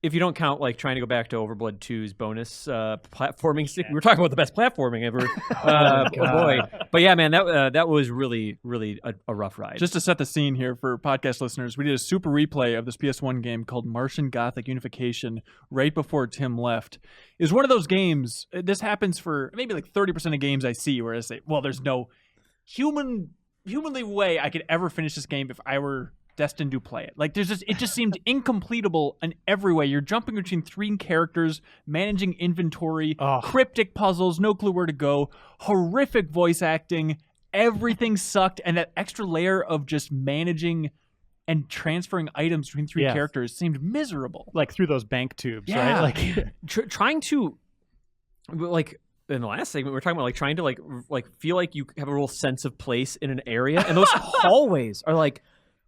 if you don't count like trying to go back to Overblood 2's bonus platforming. We were talking about the best platforming ever. Oh boy. But yeah, man, that was really, really a rough ride. Just to set the scene here for podcast listeners, we did a super replay of this PS1 game called Martian Gothic Unification right before Tim left. It was one of those games, this happens for maybe like 30% of games I see where I say, well, there's no humanly way I could ever finish this game if I were destined to play it. Like it just seemed incompletable in every way. You're jumping between 3 characters, managing inventory, cryptic puzzles, no clue where to go, horrific voice acting, everything sucked, and that extra layer of just managing and transferring items between 3 characters seemed miserable. Like through those bank tubes, Yeah. right? Like Trying to, like, in the last segment, we were talking about like trying to like feel like you have a real sense of place in an area, and those hallways are like,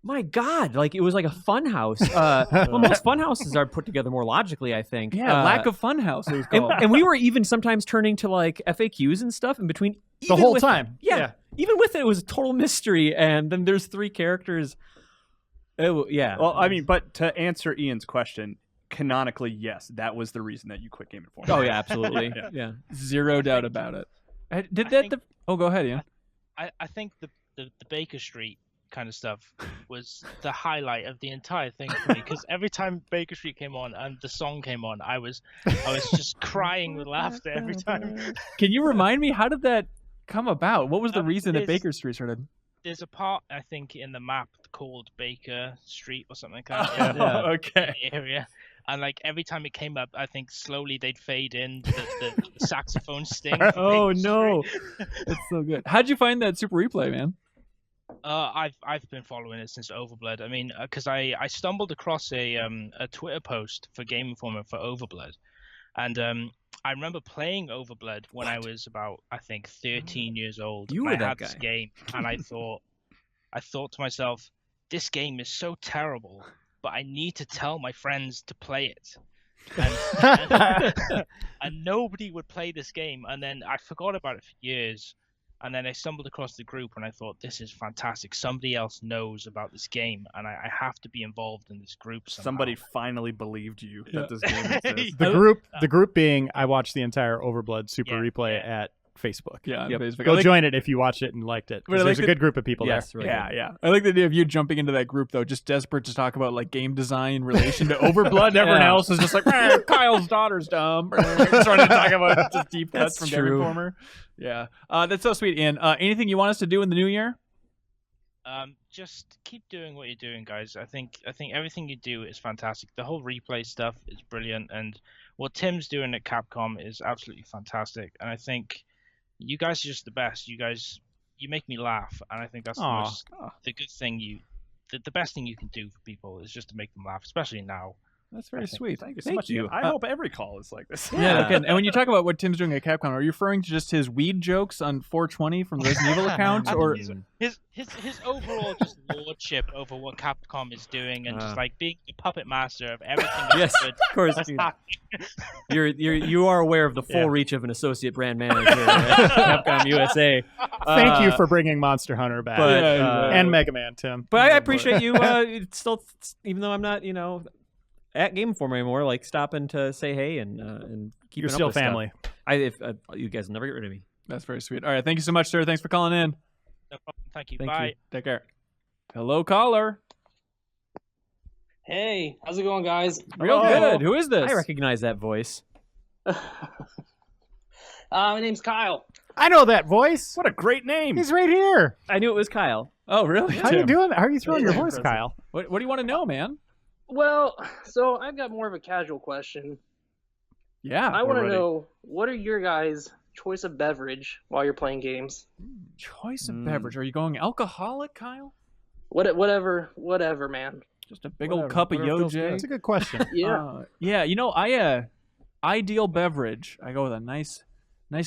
my God, like it was like a fun house. Well, most fun houses are put together more logically, I think. Yeah, lack of fun house it was called. And we were even sometimes turning to like FAQs and stuff in between. the whole time. Yeah, even with it was a total mystery, and then there's 3 characters. Yeah. Well, I mean, but to answer Ian's question, canonically, yes, that was the reason that you quit Game Informer. Oh yeah, absolutely. Yeah. Zero doubt about it. Oh, go ahead, Ian. I think the Baker Street kind of stuff was the highlight of the entire thing for me, because every time Baker Street came on and the song came on, I was just crying with laughter every time. Can you remind me, how did that come about? What was the reason that there's- Baker Street started? There's a part, I think, in the map called Baker Street or something like that. in Okay. the area. And like every time it came up, I think slowly they'd fade in the saxophone sting. from Oh Baker no, Street. it's so good. How'd you find that Super Replay, man? I've been following it since Overblood. I mean, because I stumbled across a Twitter post for Game Informer for Overblood, and I remember playing Overblood when I was about, I think, 13 years old. You and were I that had this guy. game, and I thought to myself, this game is so terrible, but I need to tell my friends to play it. And nobody would play this game, and then I forgot about it for years. And then I stumbled across the group, and I thought, this is fantastic. Somebody else knows about this game, and I have to be involved in this group somehow. Somebody finally believed you that this game exists. The group being, I watched the entire Overblood Super Replay at Facebook. Yeah, on Facebook. Go join it if you watched it and liked it. 'Cause But I there's like a good group of people Yes, there. really Yeah, good. yeah. I like the idea of you jumping into that group, though, just desperate to talk about like game design in relation to Overblood. Everyone Yeah. else is just like, Kyle's daughter's dumb. Starting to talk about just deep cuts That's from Game true. Informer. Yeah, that's so sweet, Ian. Anything you want us to do in the new year? Just keep doing what you're doing, guys. I think everything you do is fantastic. The whole replay stuff is brilliant, and what Tim's doing at Capcom is absolutely fantastic. And I think you guys are just the best. You make me laugh, and I think that's the good thing the best thing you can do for people is just to make them laugh, especially now. That's very sweet. Thank you so Thank much. you. Ian. I hope every call is like this. Yeah, okay. And when you talk about what Tim's doing at Capcom, are you referring to just his weed jokes on 420 from the Resident Evil account, or His overall just lordship over what Capcom is doing, and just like being the puppet master of everything that's Yes, good. of course. That's happening. You are aware of the full reach of an associate brand manager at Capcom USA. Thank you for bringing Monster Hunter back. but, and Mega Man, Tim. But I appreciate you. It's still, even though I'm not, at Game Informer anymore, like stopping to say hey and keep. You're still family. You guys will never get rid of me. That's very sweet. All right, thank you so much, sir. Thanks for calling in. No problem. Thank you. Thank Bye. you. Take care. Hello, caller. Hey, how's it going, guys? Real good. Who is this? I recognize that voice. My name's Kyle. I know that voice. What a great name. He's right here. I knew it was Kyle. Oh, really? How you Tim? doing? How are you throwing your voice, Impressive. Kyle? What do you want to know, man? Well, so I've got more of a casual question. Yeah. I want to ready. know, what are your guys' choice of beverage while you're playing games? Choice of beverage. Are you going alcoholic, Kyle? Whatever, man. Just a big old cup of YoJ. That's a good question. Yeah. Yeah. Ideal beverage. I go with a nice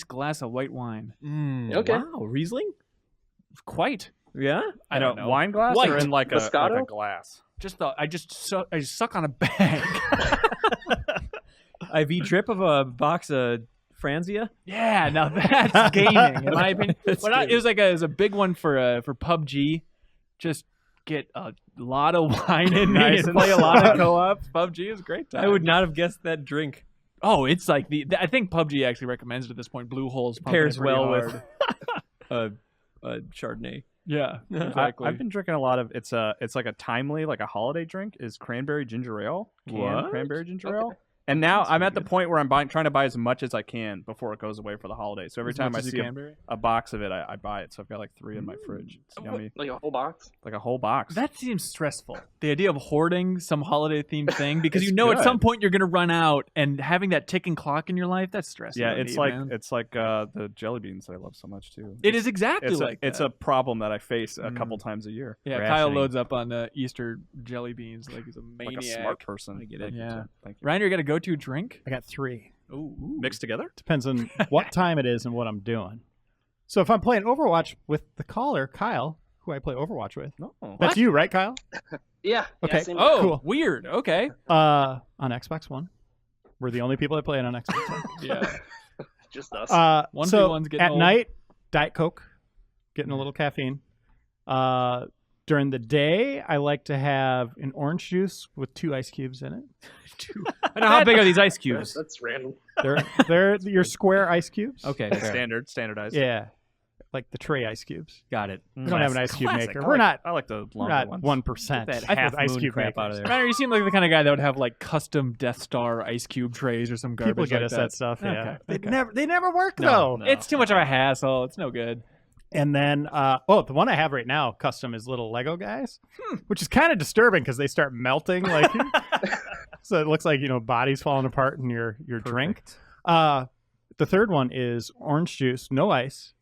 glass of white wine. Okay. Wow, Riesling? Quite. Yeah? I don't know. Wine glass White. or in like a Moscato? glass? I suck on a bag. IV drip of a box of Franzia? Yeah, now that's gaming, in my opinion. It was a big one for PUBG. Just get a lot of wine in me Nice and and play a lot of soft. co-op. PUBG is a great time. I would not have guessed that drink. Oh, it's like I think PUBG actually recommends it at this point. Blue Hole's pumping Pairs it pretty well hard. with Chardonnay. Yeah, exactly. I've been drinking a lot of it's like a timely, like a holiday drink is cranberry ginger ale. Canned What? Cranberry ginger ale. And now That's I'm pretty at the good. point where I'm trying to buy as much as I can before it goes away for the holidays. So every As time much I as see you can, Barry? a box of it, I buy it. So I've got like 3 in my fridge. It's yummy. Like a whole box? Like a whole box. That seems stressful. The idea of hoarding some holiday themed thing because It's you know at good. some point you're going to run out, and having that ticking clock in your life, that's stressful. yeah, to it's me, like man. the jelly beans that I love so much too. It is exactly It's like it's that. a problem that I face a couple times a year. Yeah, Kyle rationing. loads up on the Easter jelly beans like he's a maniac. Like a smart person. I get it. Yeah. Thank you. Reiner, you got a go-to drink? I got 3. Ooh. Mixed together? Depends on what time it is and what I'm doing. So if I'm playing Overwatch with the caller, Kyle, who I play Overwatch with. No. That's you, right, Kyle? Yeah. Okay. Yeah, same Oh, Cool. weird. Okay. On Xbox One. We're the only people that play it on Xbox One. Yeah. just us. 1v1's getting at old. night, Diet Coke, getting a little caffeine. During the day, I like to have an orange juice with 2 ice cubes in it. I know how big are these ice cubes? That's random. They're your square ice cubes. Okay, fair. Standardized. Yeah, like the tray ice cubes. Got it. We don't have an ice cube Classic. maker. I We're like- not. I like the We're longer not ones. 1%. Get that with half ice moon cube crap makers. out of there. Reiner, you seem like the kind of guy that would have like custom Death Star ice cube trays or some garbage People get like us that. that stuff. Yeah, Okay, they okay. never work No, though. no. It's too much of a hassle. It's no good. And then, the one I have right now, custom, is little Lego guys, which is kind of disturbing because they start melting, like, so it looks like bodies falling apart in your drink. The third one is orange juice, no ice,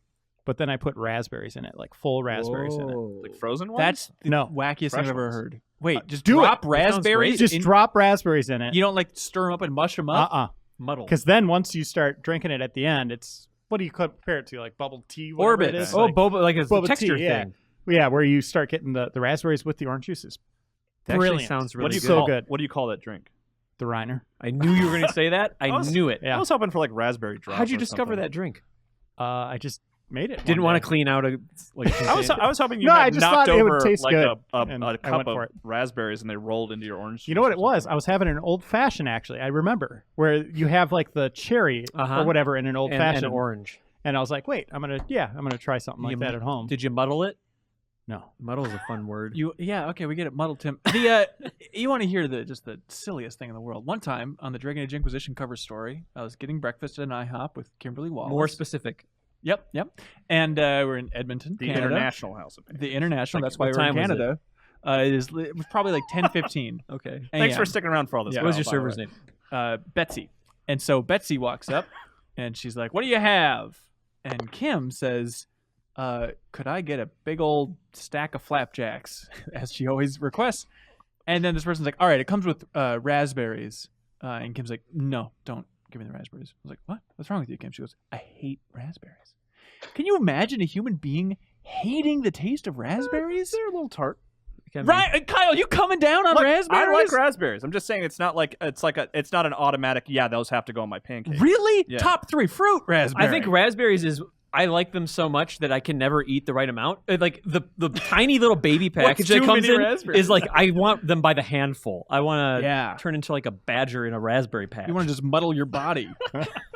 but then I put raspberries in it, like full raspberries in it. Like frozen ones? That's the No, wackiest thing fresh I've ever ones. heard. Wait, just do drop it. That sounds great. raspberries? Just in- drop raspberries in it. You don't like stir them up and mush them up? Muddle. Because then once you start drinking it at the end, it's what do you compare it to? Like bubble tea, whatever it Orbit. is. Oh, like, boba, like it's a boba tea, texture yeah. thing. Yeah, where you start getting the raspberries with the orange juices. That actually Brilliant. sounds what really do you good. So call, good. What do you call that drink? The Reiner. I knew you were going to say that. I knew it. Yeah. I was hoping for like raspberry drop. How'd you or discover something. that drink? I just made it. Didn't one want day. to clean out a like. I was hoping you No, had I just knocked thought it would over taste like good, a and I cup went of for it. raspberries and they rolled into your orange. You know what juice it or was? I was having an old fashioned actually. I remember where you have like the cherry Uh-huh. or whatever in an old fashioned, and orange. and I was like, wait, I'm gonna try something like You that at home. Did you muddle it? No, Muddle is a fun word. Okay, we get it muddled, Tim. The you want to hear just the silliest thing in the world. One time on the Dragon Age Inquisition cover story, I was getting breakfast at an IHOP with Kimberly Wallace. More specific. Yep. And we're in Edmonton, The Canada. International House of Pain. The International. Like, That's why what we're in time was it? Canada. It was probably like 10:15. Okay. Thanks for AM. sticking around for all this. Yeah. What was your Kyle, by the server's way. name? Betsy. And so Betsy walks up and she's like, "What do you have?" And Kim says, "Could I get a big old stack of flapjacks?" as she always requests. And then this person's like, "All right, it comes with raspberries." And Kim's like, "No, don't give me the raspberries." I was like, "What? What's wrong with you, Kim?" She goes, "I hate raspberries." Can you imagine a human being hating the taste of raspberries? They're a little tart. Right, Kyle, you coming down on Look, raspberries? I like raspberries. I'm just saying it's not an automatic. Yeah, those have to go on my pancake. Really? Yeah. Top 3 fruit raspberry. I think raspberries is. I like them so much that I can never eat the right amount. Like the tiny little baby package that too comes many in raspberries? is like I want them by the handful. I want to Yeah. turn into like a badger in a raspberry patch. You want to just muddle your body.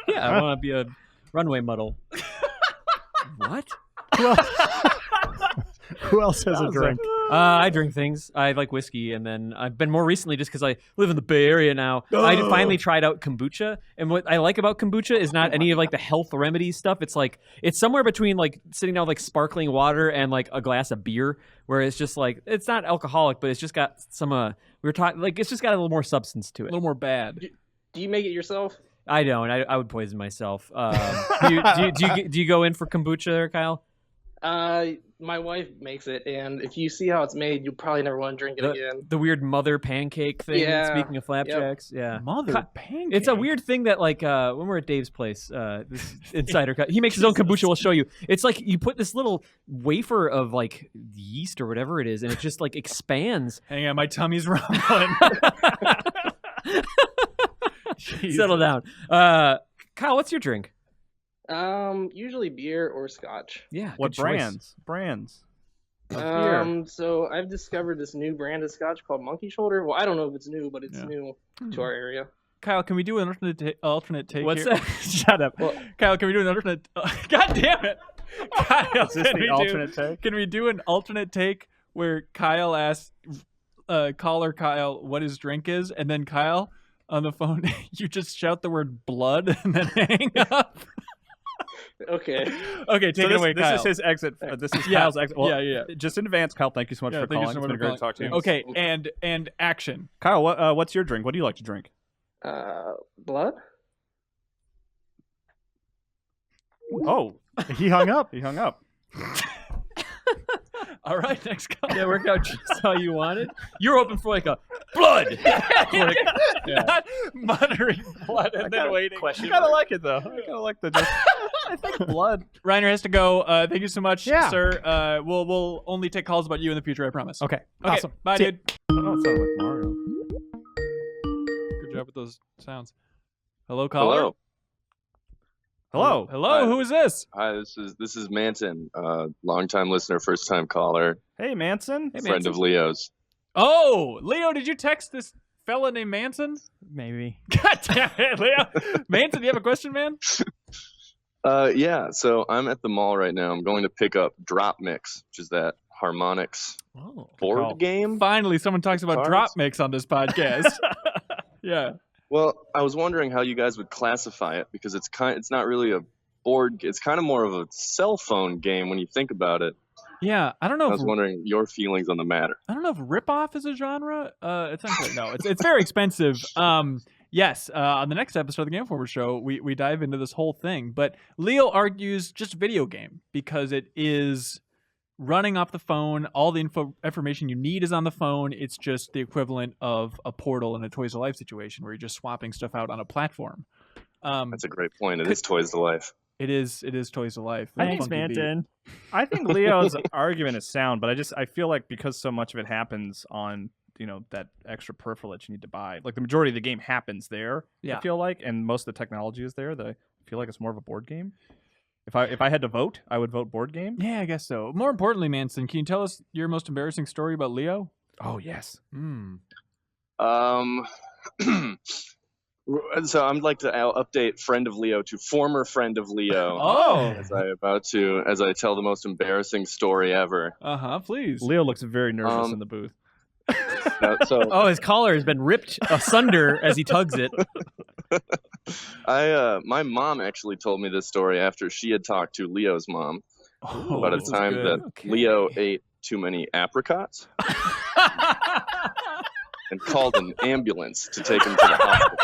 Yeah, I want to be a runway muddle. What? who else has a drink? I drink things. I like whiskey, and then I've been more recently just because I live in the Bay Area now. I finally tried out kombucha, and what I like about kombucha is not any of like the health remedy stuff. It's like it's somewhere between like sitting down with like sparkling water and like a glass of beer, where it's just like it's not alcoholic, but it's just got some we were talking like it's just got a little more substance to A it. little more bad. Do you make it yourself? I don't. I would poison myself. Do you go in for kombucha there, Kyle? My wife makes it, and if you see how it's made, you'll probably never want to drink it again. The weird mother pancake thing. Yeah. Speaking of flapjacks, yeah. Mother pancake. It's a weird thing that like when we're at Dave's place, this insider cut. He makes his own kombucha. We'll show you. It's like you put this little wafer of like yeast or whatever it is, and it just like expands. Hang on, my tummy's rumbling. Settle down, Kyle. What's your drink? Usually beer or scotch. Yeah. What good choice. brands? Of beer. So I've discovered this new brand of scotch called Monkey Shoulder. Well, I don't know if it's new, but it's new to our area. Kyle, can we do an alternate take What's here? that? Shut up. Kyle, can we do an alternate... God damn it. Kyle, Is this can the we alternate take? Can we do an alternate take where Kyle asks caller Kyle what his drink is, and then Kyle on the phone, you just shout the word blood and then hang up. Okay. Okay, take it away, this Kyle. is his exit. This is Yeah. Kyle's exit. Well, Yeah. Just in advance, Kyle, thank you so much for thank you calling. so It's much been for great to talk to you. Okay, and action. Kyle, what's your drink? What do you like to drink? Blood? Oh, He hung up. he hung up. All right, next call. That worked out just how you wanted. You're hoping for like a blood. Not muttering blood and then waiting. I kind of like it though. I kind of like the just. I think blood. Reiner has to go. Thank you so much, Yeah. sir. We'll only take calls about you in the future, I promise. Okay. Okay, Awesome. bye, See ya. dude. I don't sound like Mario. Good job with those sounds. Hello, caller. Hello. Hello. Hi. Who is this? Hi, this is Manton, longtime listener, first time caller, Hey, Manson. friend of Leo's. Oh, Leo, did you text this fella named Manson? Maybe. God damn it, Leo. Manson, do you have a question, man? Yeah, so I'm at the mall right now. I'm going to pick up Drop Mix, which is that harmonics Oh. board call. game. Finally, someone talks about Cards? drop mix on this podcast. Yeah. Well, I was wondering how you guys would classify it because it's not really a board. It's kind of more of a cell phone game when you think about it. Yeah, I don't know I if was wondering your feelings on the matter. ripoff is a genre. It's unclear. No, it's very expensive. Yes. On the next episode of the Game Informer Show, we dive into this whole thing. But Leo argues just video game because it is running off the phone. All the information you need is on the phone. It's just the equivalent of a Portal in a Toys to Life situation where you're just swapping stuff out on a platform. That's a great point. It is Toys to Life. It is Toys to Life. Thanks, Funky beat. Manton. I think Leo's argument is sound, but I feel like because so much of it happens on that extra peripheral that you need to buy, like the majority of the game happens there. Yeah. I feel like, and most of the technology is there. That I feel like it's more of a board game. If I had to vote, I would vote board game. Yeah, I guess so. More importantly, Manson, can you tell us your most embarrassing story about Leo? Oh yes. So I'd like to update friend of Leo to former friend of Leo. Oh. As I tell the most embarrassing story ever. Please. Leo looks very nervous in the booth. Oh, his collar has been ripped asunder as he tugs it. My mom actually told me this story after she had talked to Leo's mom about a this is time good. that Leo ate too many apricots and called an ambulance to take him to the hospital.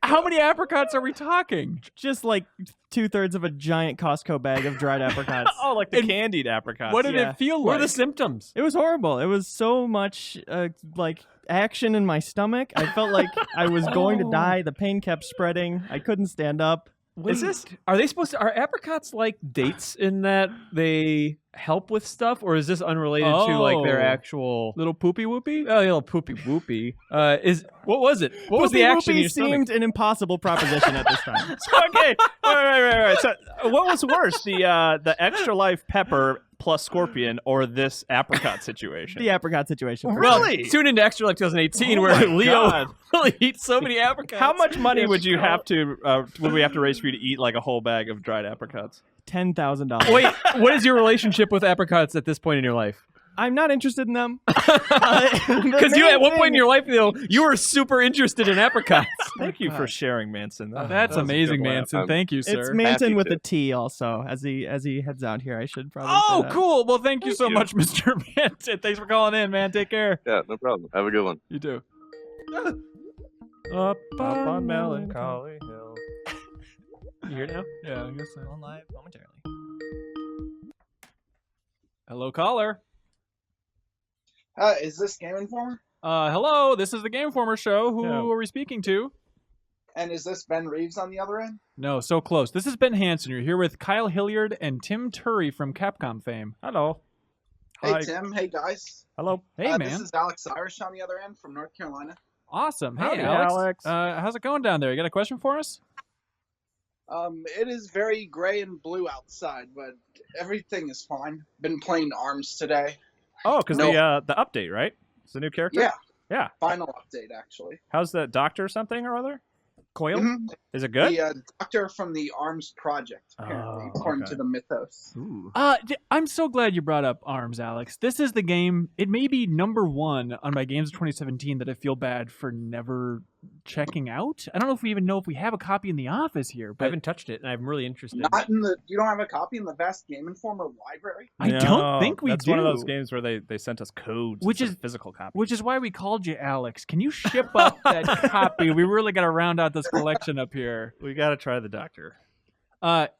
How many apricots are we talking? Just like 2/3 of a giant Costco bag of dried apricots. Oh, like the candied apricots. What did Yeah. it feel What like? are the symptoms? It was horrible. It was so much like action in my stomach. I felt like I was going to die. The pain kept spreading. I couldn't stand up. Are apricots like dates in that they help with stuff, or is this unrelated to like their Oh. actual Little poopy whoopy? Oh, little poopy whoopy. What was it? What was the Poopy action in whoopy your stomach? seemed an impossible proposition at this time. Okay, right. So, what was worse, the extra life pepper plus scorpion, or this apricot situation? The apricot situation. for Well, Really? tune into Extra Like 2018 where Leo will eat so many apricots. How much money would you have to? Would we have to raise for you to eat like a whole bag of dried apricots? $10,000. Wait, what is your relationship with apricots at this point in your life? I'm not interested in them. Because you, at one point in your life, you were super interested in apricots. Thank you for sharing, Manson. That's That was a amazing, good laugh. Manson. Thank you, sir. It's Manton Happy with to. a T also. As he heads out here, I should probably. Oh, say that. cool. Well, thank you so you. much, Mr. Manson. Thanks for calling in, man. Take care. Yeah, no problem. Have a good one. You too. Up on Melancholy Hill. You here now? Yeah, I guess so. On live momentarily. Hello, caller. Is this Game Informer? Hello. This is the Game Informer Show. Who Yeah. are we speaking to? And is this Ben Reeves on the other end? No, so close. This is Ben Hansen. You're here with Kyle Hilliard and Tim Turi from Capcom fame. Hello. Hey, Hi. Tim. Hey, guys. Hello. Hey, This man. is Alex Irish on the other end from North Carolina. Awesome. Hey, Howdy, Alex. Alex. How's it going down there? You got a question for us? It is very gray and blue outside, but everything is fine. Been playing ARMS today. Oh, because No. the update, right? It's a new character. Yeah, Yeah. final update, actually. How's the doctor something or other? Coil? Mhm. Is it good? The doctor from the ARMS project, apparently, according okay. to the mythos. Ooh. I'm so glad you brought up ARMS, Alex. This is the game. It may be number 1 on my games of 2017 that I feel bad for never checking out. I don't know if we even know if we have a copy in the office here, I but haven't touched it, and I'm really interested. Not in the. You don't have a copy in the Vast Game Informer library? I don't think we That's do. one of those games where they sent us codes, Which instead is- of physical copies. Which is why we called you, Alex. Can you ship up that copy? We really got to round out this collection up here. we got to try the doctor.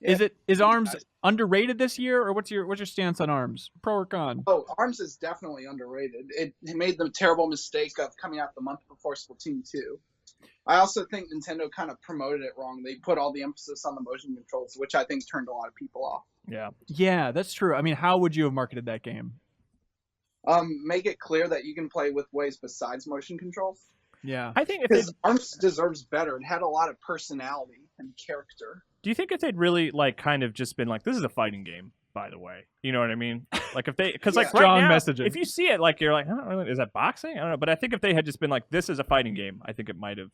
Is ARMS underrated this year, or what's your stance on ARMS? Pro or con? Oh, ARMS is definitely underrated. It made the terrible mistake of coming out the month before Splatoon 2. I also think Nintendo kind of promoted it wrong. They put all the emphasis on the motion controls, which I think turned a lot of people off. Yeah. Yeah, that's true. I mean, how would you have marketed that game? Make it clear that you can play with ways besides motion controls. Yeah. I think if they Because ARMS deserves better. It had a lot of personality and character. do you think if they'd really like kind of just been like, this is a fighting game, by the way, you know what I mean? Like if they, because like Yeah. right Strong now, messaging. if you see it, like you're like, I don't know, is that boxing? I don't know, but I think if they had just been like, this is a fighting game, I think it might have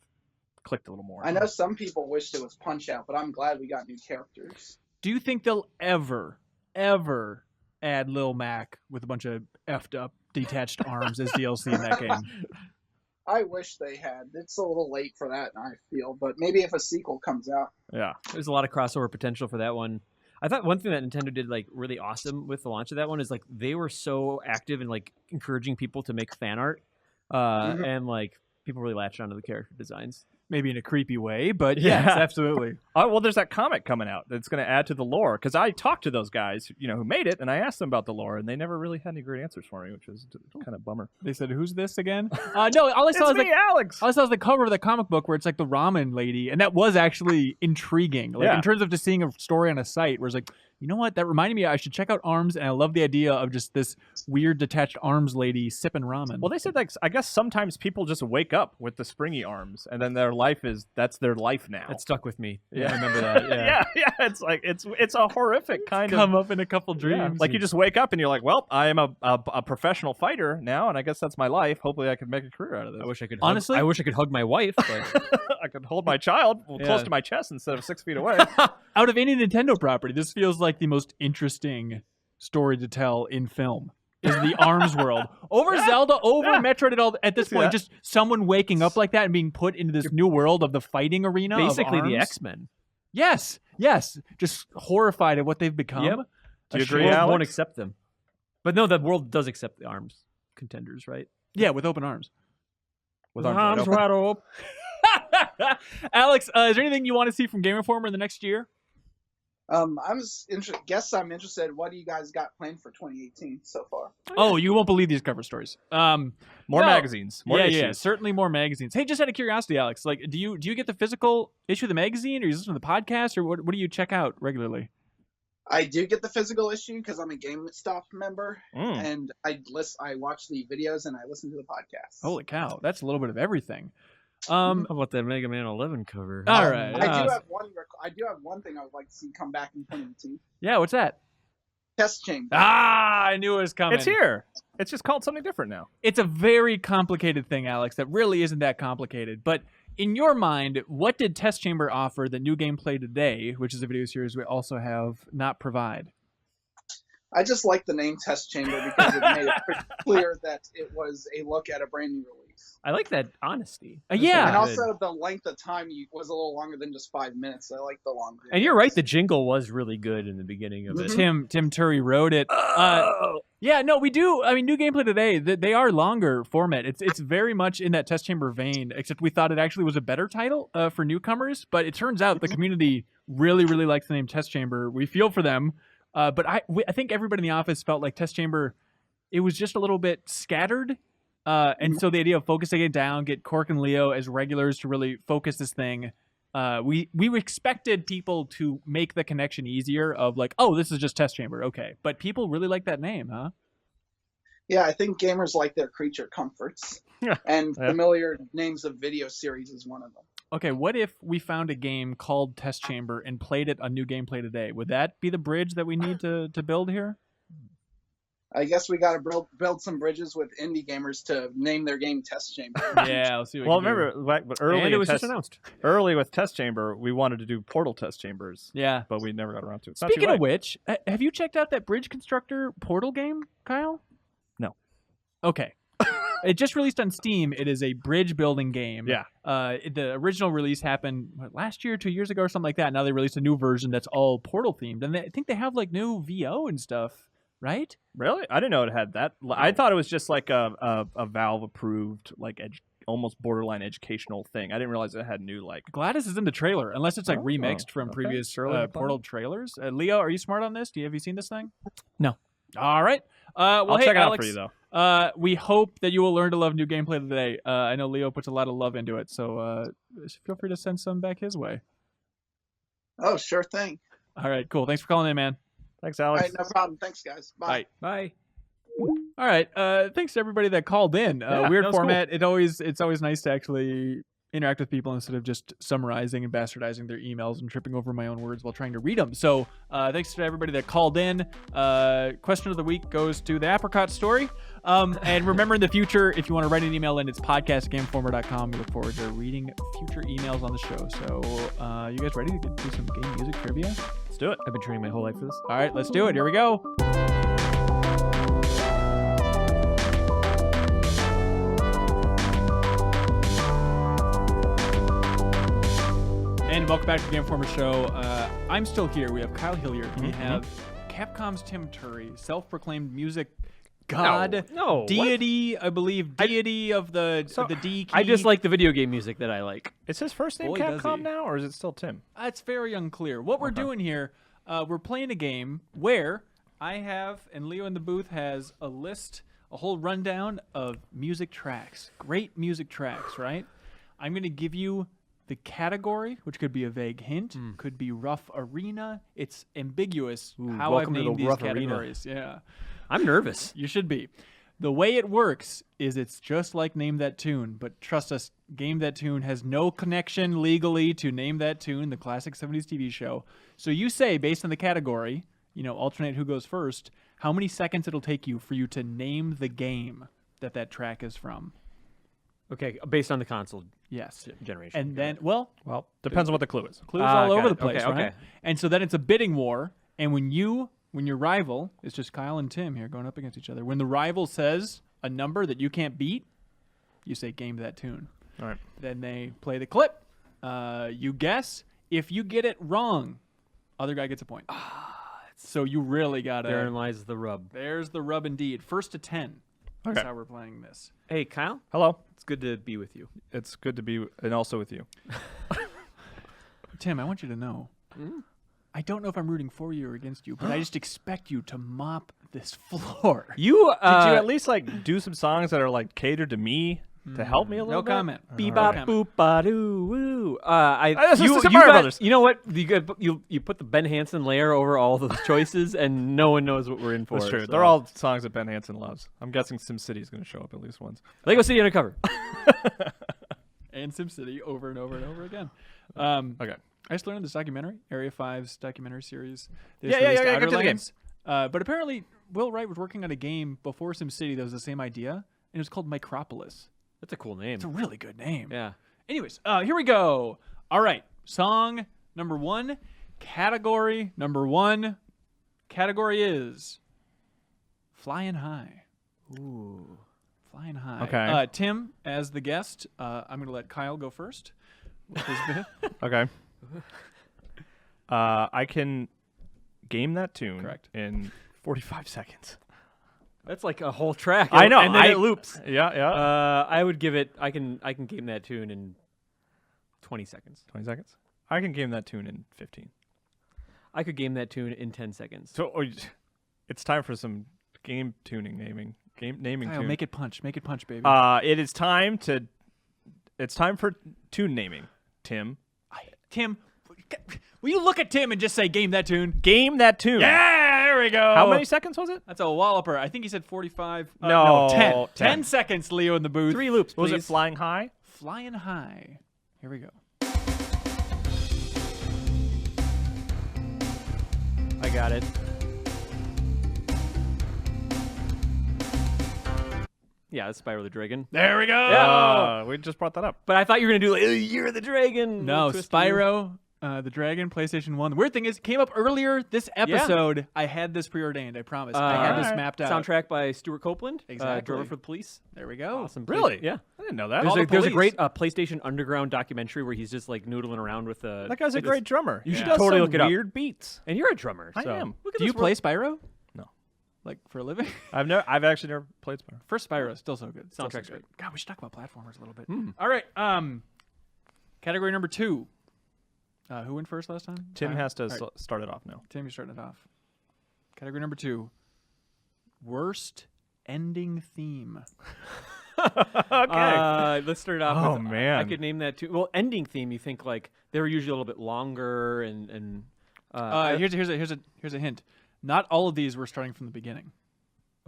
clicked a little more. I know some people wished it was Punch Out, but I'm glad we got new characters. Do you think they'll ever add Lil Mac with a bunch of effed up detached arms as DLC in that game? I wish they had. It's a little late for that, I feel, but maybe if a sequel comes out. Yeah. There's a lot of crossover potential for that one. I thought one thing that Nintendo did like really awesome with the launch of that one is like they were so active in like encouraging people to make fan art, and like people really latched onto the character designs. Maybe in a creepy way, but yes, Yeah. absolutely. Oh, well, there's that comic coming out that's going to add to the lore. Because I talked to those guys, who made it, and I asked them about the lore, and they never really had any great answers for me, which was kind of bummer. They said, "Who's this again?" No, all I saw was It's me, Alex. all I saw was the cover of the comic book where it's like the ramen lady, and that was actually intriguing. Like Yeah. in terms of just seeing a story on a site, where it's like, you know what, that reminded me I should check out ARMS, and I love the idea of just this weird detached arms lady sipping ramen. Well, they said like I guess sometimes people just wake up with the springy arms, and then that's their life now. That stuck with me. Yeah. I remember that. Yeah. yeah. It's like it's a horrific kind come of. up in a couple dreams. Yeah. Like you just wake up and you're like, well, I am a professional fighter now, and I guess that's my life. Hopefully, I can make a career out of this. I wish I could. Honestly? I wish I could hug my wife. But I could hold my child close Yeah. to my chest instead of 6 feet away. Out of any Nintendo property, this feels like the most interesting story to tell in film. Is the ARMS world over Zelda, over Metroid at this point? Yeah. Just someone waking up like that and being put into this new world of the fighting arena. of basically the ARMS? X-Men. Yes, just horrified at what they've become. Yep. Do you The agree, world Alex? won't accept them. But no, the world does accept the ARMS contenders, right? Yeah, with open arms. With arms wide open. Alex, is there anything you want to see from Game Informer in the next year? I'm interested. What do you guys got planned for 2018 so far? Oh, you won't believe these cover stories. More No. magazines, more issues. Yeah, certainly more magazines. Hey, just out of curiosity, Alex, like, do you get the physical issue of the magazine, or you listen to the podcast, or what do you check out regularly? I do get the physical issue because I'm a GameStop member, Mm. and I watch the videos and I listen to the podcast. Holy cow, that's a little bit of everything. How about that Mega Man 11 cover? All right. I do have one thing I would like to see come back in 2018. Yeah, what's that? Test Chamber. Ah, I knew it was coming. It's here. It's just called something different now. It's a very complicated thing, Alex, that really isn't that complicated. But in your mind, what did Test Chamber offer that New Gameplay Today, which is a video series we also have, not provide? I just like the name Test Chamber because it made it pretty clear that it was a look at a brand new release. I like that honesty. Yeah. And also the length of time was a little longer than just 5 minutes. I like the longer. And you're right, the jingle was really good in the beginning of it. Tim Turi wrote it. Yeah, no, we do. I mean, New Gameplay Today, they are longer format. It's very much in that Test Chamber vein, except we thought it actually was a better title for newcomers. But it turns out the community really, really likes the name Test Chamber. We feel for them. But I think everybody in the office felt like Test Chamber, it was just a little bit scattered. And so the idea of focusing it down, get Cork and Leo as regulars to really focus this thing. We expected people to make the connection easier of like, oh, this is just Test Chamber. Okay. But people really like that name, huh? Yeah, I think gamers like their creature comforts. And familiar names of video series is one of them. Okay, what if we found a game called Test Chamber and played it on New Gameplay Today? Would that be the bridge that we need to build here? I guess we got to build some bridges with indie gamers to name their game Test Chamber. Yeah, let's see what Well, we can do. remember, but early And it was test, just announced. early with Test Chamber, we wanted to do Portal Test Chambers, Yeah. but we never got around to it. It's not too Speaking of late. which, have you checked out that Bridge Constructor Portal game, Kyle? No. Okay. It just released on Steam. It is a bridge building game. Yeah. The original release happened last year, 2 years ago, or something like that. Now they released a new version that's all Portal themed, and I think they have like new VO and stuff, right? Really? I didn't know it had that. I thought it was just like a Valve approved, like almost borderline educational thing. I didn't realize it had new like. Gladys is in the trailer, unless it's like Oh, remixed from okay. previous Early Portal trailers. Leo, are you smart on this? Have you seen this thing? No. All right. Well, I'll hey, check it out Alex, for you though. we hope that you will learn to love new gameplay today. I know Leo puts a lot of love into it, so feel free to send some back his way. Oh, sure thing. All right, cool. Thanks for calling in, man. Thanks, All Alex. right, no problem. Thanks, guys. Bye. Bye. All right. Thanks to everybody that called in. Yeah, Weird that was format. It's always nice to actually interact with people instead of just summarizing and bastardizing their emails and tripping over my own words while trying to read them. So thanks to everybody that called in. Question of the week goes to the apricot story. And remember, in the future, if you want to write an email in, it's podcast@gameformer.com. We look forward to reading future emails on the show. So you guys ready to do some game music trivia? Let's do it. I've been training my whole life for this. All right, let's do it. Here we go. And welcome back to the Game Informer Show. I'm still here. We have Kyle Hilliard. We have Capcom's Tim Turi, self-proclaimed music god, No, deity, I believe, deity of the D key. I just like the video game music that I like. Is his first name Boy, does Capcom he. now, or is it still Tim? It's very unclear. What we're doing here, we're playing a game where I have, and Leo in the booth has a list, a whole rundown of music tracks. Great music tracks, right? I'm going to give you the category, which could be a vague hint, could be rough arena. It's ambiguous how I've welcome to the named these rough arena. categories. Yeah. I'm nervous. You should be. The way it works is it's just like Name That Tune, but trust us, Game That Tune has no connection legally to Name That Tune, the classic 70s TV show. So you say, based on the category, alternate who goes first, how many seconds it'll take you for you to name the game that track is from. Okay, based on the console Yes. generation. And then, well, Depends on what the clue is. clues all got over it. the place, Okay, right? okay. And so then it's a bidding war, and when your rival, it's just Kyle and Tim here going up against each other, when the rival says a number that you can't beat, you say Game That Tune. All right. Then they play the clip. You guess. If you get it wrong, other guy gets a point. So you really got Therein to... lies the rub. There's the rub indeed. First to 10. Okay. That's how we're playing this. Hey, Kyle. Hello. It's good to be with you. It's good to be, and also with you. Tim, I want you to know, I don't know if I'm rooting for you or against you, but I just expect you to mop this floor. You Did you at least like do some songs that are like catered to me to help me a little No bit? comment. Bebop boop ba doo woo. This is Super Mario Brothers. You know what? You put the Ben Hansen layer over all those choices, and no one knows what we're in for. That's true. so. They're all songs that Ben Hansen loves. I'm guessing SimCity is going to show up at least once. Lego City Undercover. And SimCity over and over and over again. Okay. I just learned this documentary, Area 5's documentary series. They Yeah, just yeah, released yeah, Outer get to the game. Lands. But apparently, Will Wright was working on a game before SimCity that was the same idea, and it was called Micropolis. That's a cool name. It's a really good name. Yeah. Anyways, here we go. All right. Song number 1. Category number 1. Category is Flying High. Ooh. Flying High. Okay. Tim, as the guest, I'm going to let Kyle go first with his bit. Okay. I can game that tune Correct. in 45 seconds. That's like a whole track. I know. And then it loops. Yeah, yeah. I would give it. I can game that tune in 20 seconds. 20 seconds. I can game that tune in 15. I could game that tune in 10 seconds. So it's time for some game tuning naming. Game naming Kyle, tune. make it punch. Make it punch, baby. It is time to. It's time for tune naming. Tim. Tim, will you look at Tim and just say game that tune? Game that tune. Yeah, there we go. How many seconds was it? That's a walloper. I think he said 45. No, 10. 10. 10 seconds, Leo, in the booth. 3 loops, Was please. it flying high? Flying High. Here we go. I got it. Yeah, it's Spyro the Dragon. There we go. We just brought that up. But I thought you were gonna do like, Year of the Dragon. No, Twist to you. Spyro, the Dragon, PlayStation 1. The weird thing is, it came up earlier this episode. I had this preordained, I promise. I had this mapped out. Soundtrack by Stuart Copeland. Exactly. Drummer for the Police. There we go. Awesome. Really? Yeah. I didn't know that. There's a great PlayStation Underground documentary where he's just like noodling around with the. That guy's a great drummer. You should He does totally some look it up. weird beats. And you're a drummer. I so. am. Look at Do you this play Spyro? No. Like, for a living? I've actually never played Spyro. First Spyro is still so good. Still so Soundtrack's good. great. God, we should talk about platformers a little bit. Mm. All right. Category number 2. Who went first last time? Tim has to All right. start it off now. Tim, you're starting it off. Category number 2. Worst ending theme. Okay. Let's start it off. Oh, with, man. I could name that too. Well, ending theme. You think like they were usually a little bit longer and. Here's a hint. Not all of these were starting from the beginning.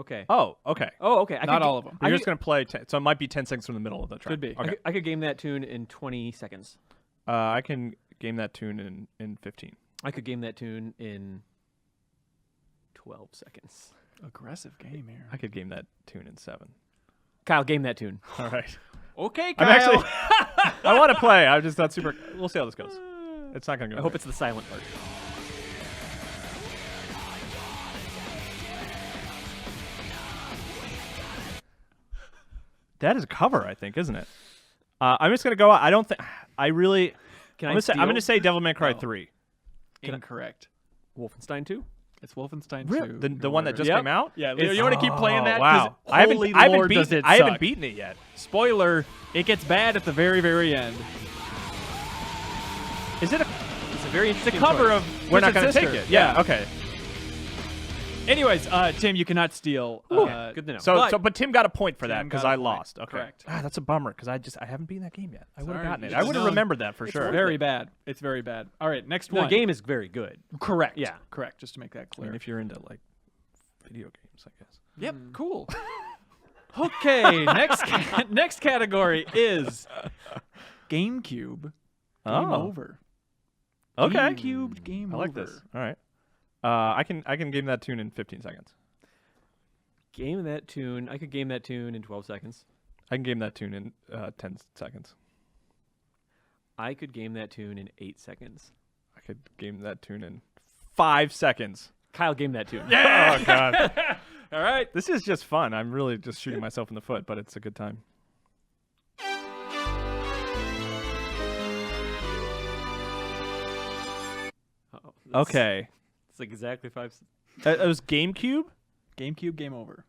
Okay. Oh, okay. Oh, okay. Not all of them. You're just going to play, so it might be 10 seconds from the middle of the track. Could be. Okay. I could game that tune in 20 seconds. I can game that tune in 15. I could game that tune in 12 seconds. Aggressive game here. I could game that tune in 7. Kyle, game that tune. All right. Okay, Kyle. I'm actually. I want to play. I'm just not super. We'll see how this goes. It's not going to go. I hope it's the silent part. That is a cover, I think, isn't it? I'm just going to go out. I don't think. I really. I'm going to say Devil May Cry 3. Incorrect. Wolfenstein 2? It's Wolfenstein 2. Really? The one that just Yep. came out? Yeah, you want to keep playing that? 'Cause Wow. I haven't holy beaten Lord, does it I haven't suck. beaten it yet. Spoiler, it gets bad at the very, very end. Is it a. It's a very It's a interesting cover choice. of We're not Twisted going to take Sister. it. Yeah, okay. Anyways, Tim, you cannot steal. Good to know. But Tim got a point for that Tim because got a I point. lost. Okay. Correct. That's a bummer because I haven't beaten that game yet. I would have Sorry, gotten you it. I should've would have known. remembered that for It's sure. very bad. It's very bad. All right, next The one. game is very good. Correct. Yeah. Correct. Just to make that I clear. mean, if you're into like video games, I guess. Yep. Cool. Okay. Next category is GameCube. Game over. Okay. GameCube game I over. like this. All right. I can game that tune in 15 seconds. Game that tune. I could game that tune in 12 seconds. I can game that tune in 10 seconds. I could game that tune in 8 seconds. I could game that tune in 5 seconds. Kyle, game that tune. Yeah! Oh, God. All right. This is just fun. I'm really just shooting myself in the foot, but it's a good time. Okay. It's like exactly 5 seconds. That was GameCube? GameCube game over.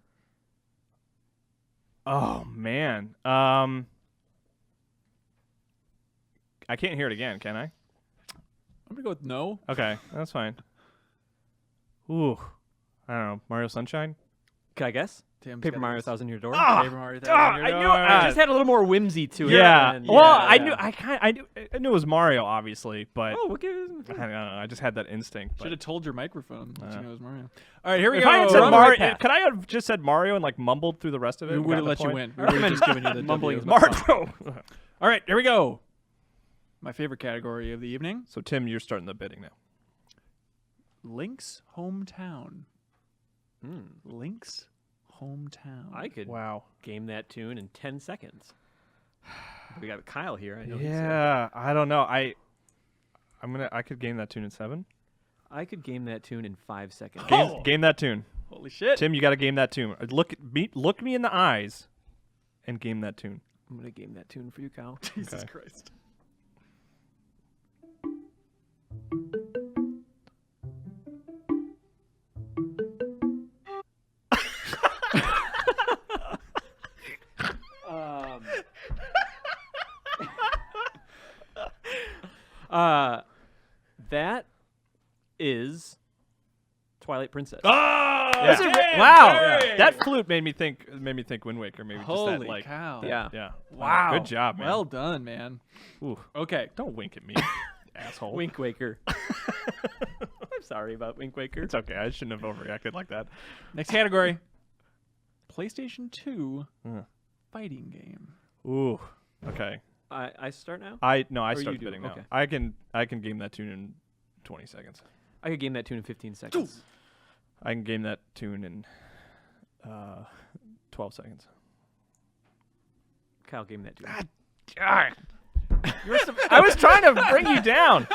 Oh, man. I can't hear it again, can I? I'm gonna go with no. Okay, that's fine. Ooh. I don't know. Mario Sunshine? Can I guess? Tim's Paper gotta Mario guess. Thousand Year Door. Paper Mario. I knew I just had a little more whimsy to it. Yeah. and- Well, I yeah. knew it was Mario, obviously, but Oh, okay. I don't know. I just had that instinct. Should But have told your microphone that you know it was Mario. All right, here we if go. I had said We're on the Mario, right path. could I have just said Mario and like mumbled through the rest of it? We and would have gotten let the you point? win. We would have just given you the Mumbling W. is Mario. All right, here we go. My favorite category of the evening: So Tim, you're starting the bidding now. Link's hometown. Link's hometown. I could Wow. game that tune in 10 seconds. We got Kyle here. I know. Yeah, I don't know. I could game that tune in 7. I could game that tune in 5 seconds. Game that tune. Holy shit! Tim, you got to game that tune. Look me in the eyes, and game that tune. I'm gonna game that tune for you, Kyle. Jesus Christ. That is Twilight Princess. Oh, Yeah. damn, Wow, Terry! that flute made me think Wind Waker. Maybe Holy just that like cow! Yeah. yeah. Wow. Good job, man. Well done, man. Ooh, Okay. don't wink at me, asshole. Wink Waker. I'm sorry about Wink Waker. It's okay. I shouldn't have overreacted like that. Next category: PlayStation 2 Yeah. fighting game. Ooh. Okay. I start now. I Or start you do, bidding now. okay. I can game that tune in 20 seconds. I could game that tune in 15 seconds. I can game that tune in 12 seconds. Kyle, game that tune. God. I was trying to bring you down.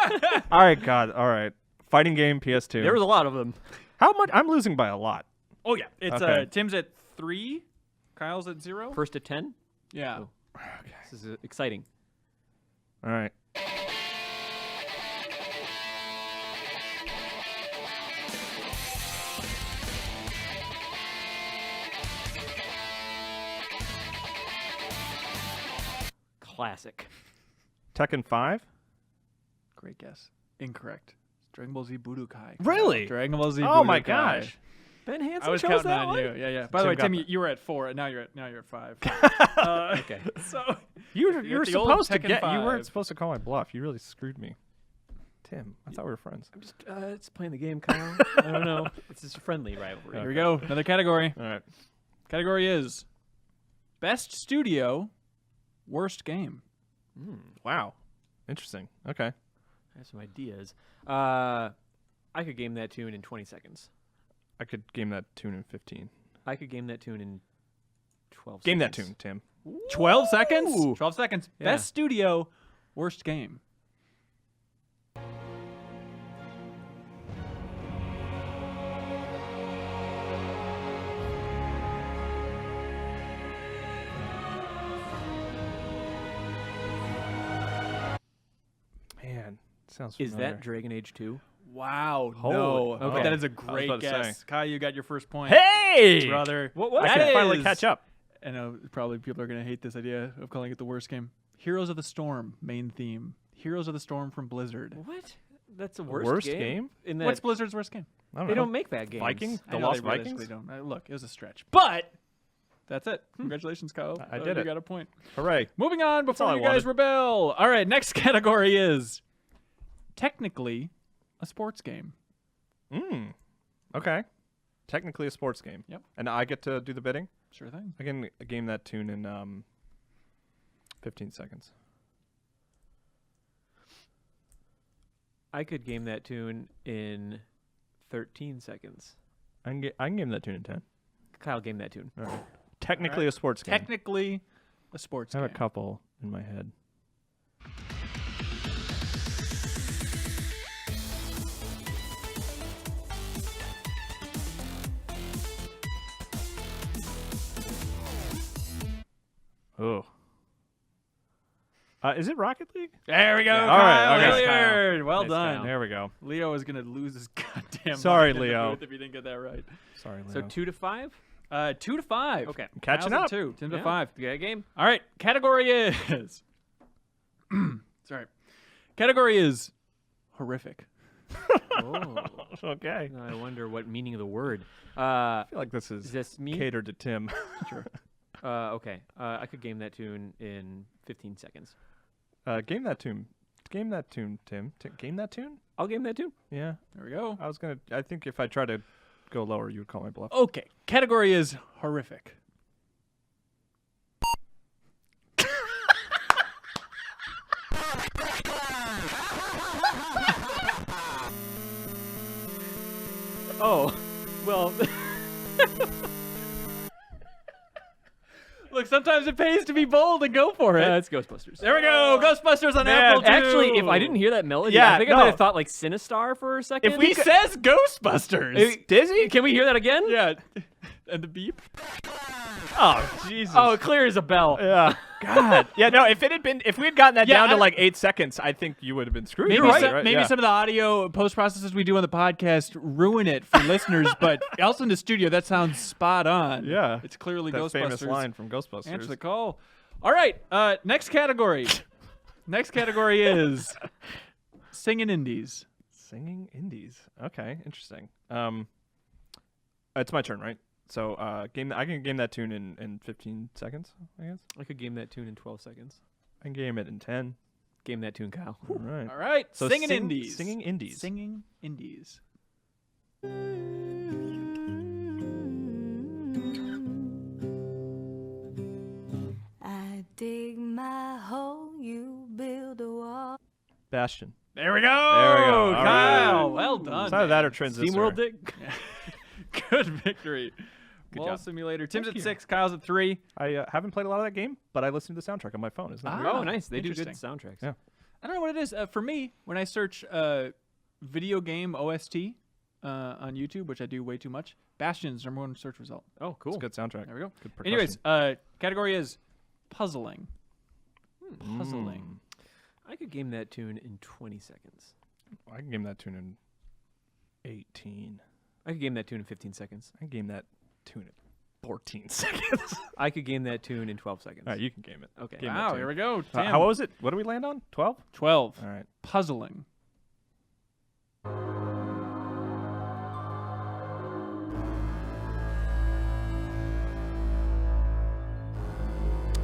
All right, God. All right. Fighting game, PS2. There was a lot of them. How much? I'm losing by a lot. Oh yeah, it's Okay. Tim's at 3, Kyle's at 0. First to 10. Yeah. Oh. This is exciting. All right. Classic. Tekken 5? Great guess. Incorrect. Dragon Ball Z Budokai. Really? Dragon Ball Z. Oh my Budokai. gosh. Ben Hansen I was chose counting that on one? you. Yeah. By the way, Tim Tim, got you were at 4, and now you're at 5. Okay. So You got were the old supposed to Tekken get. You 5. weren't supposed to call my bluff. You really screwed me. Tim, I thought we were friends. I'm just playing the game, Kyle. I don't know. It's just a friendly rivalry. Here we go. Another category. All right. Category is Best Studio, Worst Game. Wow. Interesting. Okay. I have some ideas. I could game that tune in 20 seconds. I could game that tune in 15. I could game that tune in 12 Game that seconds. tune, Tim. 12 seconds? 12 seconds. Yeah. Best Studio, Worst Game. Man, sounds Is familiar. that Dragon Age 2? Wow. Holy- No. Okay. That is a I was great about to guess. say. Kyle, you got your first point. Hey! Brother. What was I That can finally is- catch up. I know probably people are going to hate this idea of calling it the worst game. Heroes of the Storm, main theme. Heroes of the Storm from Blizzard. What? That's the Worst game? In that What's Blizzard's worst game? I don't they know. don't make that game. Vikings? I The know Lost they Vikings? realistically don't. Look, it was a stretch. But that's it. Congratulations, Kyle. I did You it. got a point. Hooray. Moving on all before I you guys wanted. rebel. All right, next category is technically a sports game. Okay. Technically a sports game. Yep. And I get to do the bidding? Sure thing. I can game that tune in 15 seconds. I could game that tune in 13 seconds. I can game that tune in 10. Kyle, game that tune. All right. Technically a sports game. Technically a sports I have game. a couple in my head. Oh. Is it Rocket League? There we go. Yeah. All right, Kyle okay. Hilliard. Well Nice, done. Kyle. There we go. Leo is going to lose his goddamn Sorry, mind in the Leo. booth if he didn't get that right. Sorry, Leo. So 2 to 5? 2 to 5. Okay. Catching Kyle's up. at 2. Tim to Yeah. 5. You got a game? All right. Category is. Sorry. Category is horrific. Oh. Okay. I wonder what meaning of the word. I feel like this Is is this me? catered to Tim. Okay. I could game that tune in 15 seconds. Game that tune. Game that tune, Tim. Game that tune? I'll game that tune. Yeah. There we go. I think if I try to go lower, you would call my bluff. Okay. Category is horrific. Oh. Well. Look, sometimes it pays to be bold and go for it. It's Ghostbusters. There we go. Ghostbusters on Man, Apple II. Actually, if I didn't hear that melody, Yeah, I think I no. might have thought like Sinistar for a second. If he says Ghostbusters. Dizzy? Can we hear that again? Yeah. And the beep. Oh, Jesus. Oh, clear as a bell. yeah. God. Yeah, no, if we had gotten that Yeah, down to I- like 8 seconds, I think you would have been screwed. Maybe, You're right, some, right? maybe Yeah. some of the audio post processes we do on the podcast ruin it for listeners, but also in the studio, that sounds spot on. Yeah. It's clearly that Ghostbusters. famous line from Ghostbusters. Answer the call. All right. Next category. Next category is singing indies. Singing indies. Okay, interesting. It's my turn, right? So, I can game that tune in 15 seconds, I guess. I could game that tune in 12 seconds. I can game it in 10. Game that tune, Kyle. All right. All right. So singing indies. Singing indies. Singing indies. I dig my hole, you build a wall. Bastion. There we go. There we go. All Kyle. right. Well done. It's either that or man. Transistor. SteamWorld Dick. Good victory. Good Wall job. Simulator. Tim's Thank at you. 6, Kyle's at 3. I haven't played a lot of that game, but I listen to the soundtrack on my phone. Isn't that weird? Oh, nice. They do good Interesting. soundtracks. Yeah. I don't know what it is. For me, when I search video game OST on YouTube, which I do way too much, Bastion's number 1 search result. Oh, cool. It's a good soundtrack. There we go. Good percussion. Anyways, category is puzzling. Puzzling. I could game that tune in 20 seconds. I can game that tune in 18. I could game that tune in 15 seconds. I can game that tune in 14 seconds. I could game that tune in 12 seconds. All right, you can game it. Okay. Game that Wow, tune. here we go. Tim. How was it? What do we land on? 12? 12. All right. Puzzling.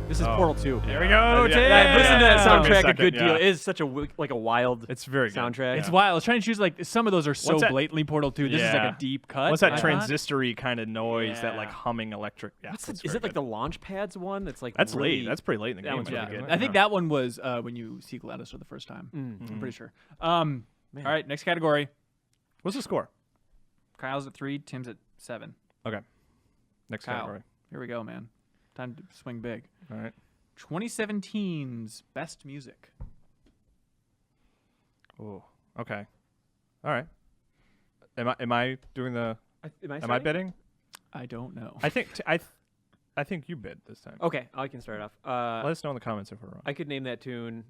This is Portal 2. There we go, Tim. I've listened to that Took me a soundtrack a second, good deal. yeah. It is such a like a wild It's very good. soundtrack. It's wild. I was trying to choose, like, some of those are so What's that- blatantly Portal 2. This is like Yeah. a deep cut. What's that I thought. transistory kind of noise? That like Yeah. humming electric. Yeah, What's it's is very it like good. the launch pads one? That's like That's really, late. That's pretty late in the that game. one's I Yeah, really think. good. I think that one was when you see Gladys for the first time. Mm. I'm pretty sure. All right, next category. What's the score? Kyle's at 3, Tim's at 7. Okay. Next Kyle. category. Here we go, man. Time to swing big. All right. 2017's best music. Oh. Okay. All right. Am I doing the? Am I Am I starting? bidding? I don't know. I think I think you bid this time. Okay, I can start off. Let us know in the comments if we're wrong. I could name that tune.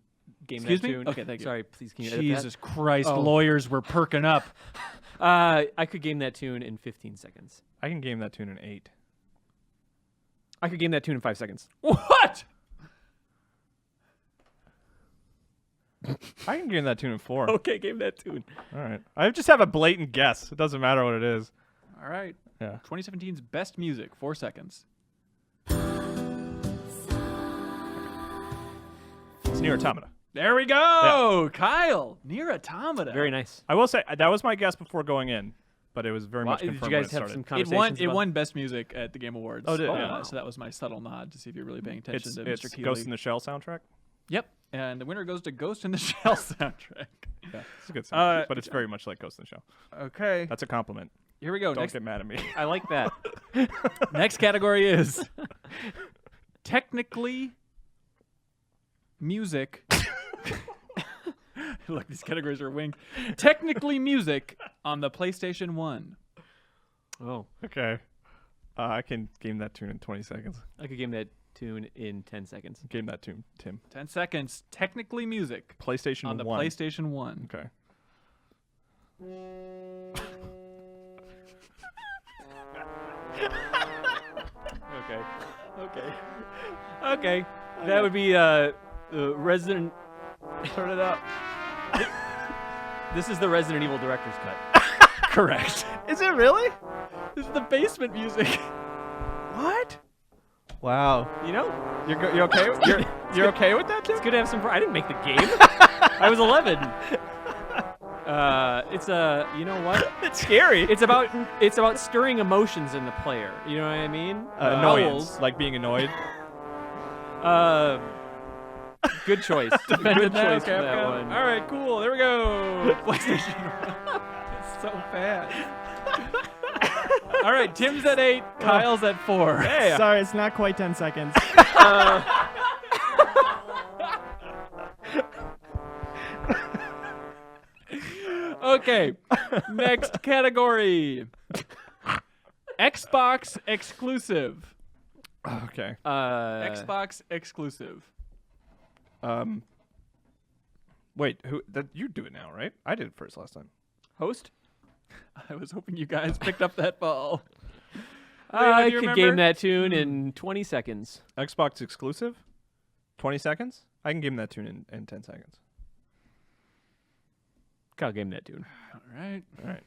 Game Excuse that me? tune. Okay, thank you. Sorry, please can you edit that? Jesus Christ, Oh. lawyers were perking up. I could game that tune in 15 seconds. I can game that tune in 8. I could game that tune in 5 seconds. What? I can game that tune in 4. Okay, game that tune. All right. I just have a blatant guess. It doesn't matter what it is. All right. Yeah. 2017's best music, 4 seconds. It's Nier Automata. There we go. Kyle, Nier Automata. Very nice. I will say that was my guess before going in, but it was very much Did confirmed you when guys it have started. some It conversations? won. It about- won best music at the Game Awards. Oh, did it? Oh, wow. So that was my subtle nod to see if you're really paying attention It's to Mr. Keeley. Ghost in the Shell soundtrack. Yep. And the winner goes to Ghost in the Shell soundtrack. Yeah, it's a good soundtrack, but good it's very much like Ghost in the Shell. Okay. That's a compliment. Here we go. Don't Next, get mad at me. I like that. next category is technically music. Look, these categories are winged. Technically music on the PlayStation 1. Oh, Okay. I can game that tune in 20 seconds. I could game that tune in 10 seconds. Game that tune, Tim. 10 seconds. Technically music PlayStation on the 1. PlayStation 1. Okay. Okay. Okay. Okay. That would be Resident. Turn it up. This is the Resident Evil director's cut. Correct. Is it really? This is the basement music. What? Wow. You know, You're okay? You're okay with that, Tim? it's good to have some. I didn't make the game. I was 11. It's you know what? It's scary. It's about stirring emotions in the player. You know what I mean? Annoyance, Owls. like being annoyed. Good choice. Defended Good choice for that Capcom. one. All right, cool. There we go. PlayStation 1. It's so fast. All right, Tim's at 8. Kyle's at 4. Hey, Sorry, it's not quite 10 seconds. Okay, next category. Xbox exclusive. okay. Xbox exclusive. Wait, you do it now, right? I did it first last time. Host? I was hoping you guys picked up that ball. I do you could remember? game that tune in 20 seconds. Xbox exclusive? 20 seconds? I can game that tune in 10 seconds. I'll game that tune. All right. All right.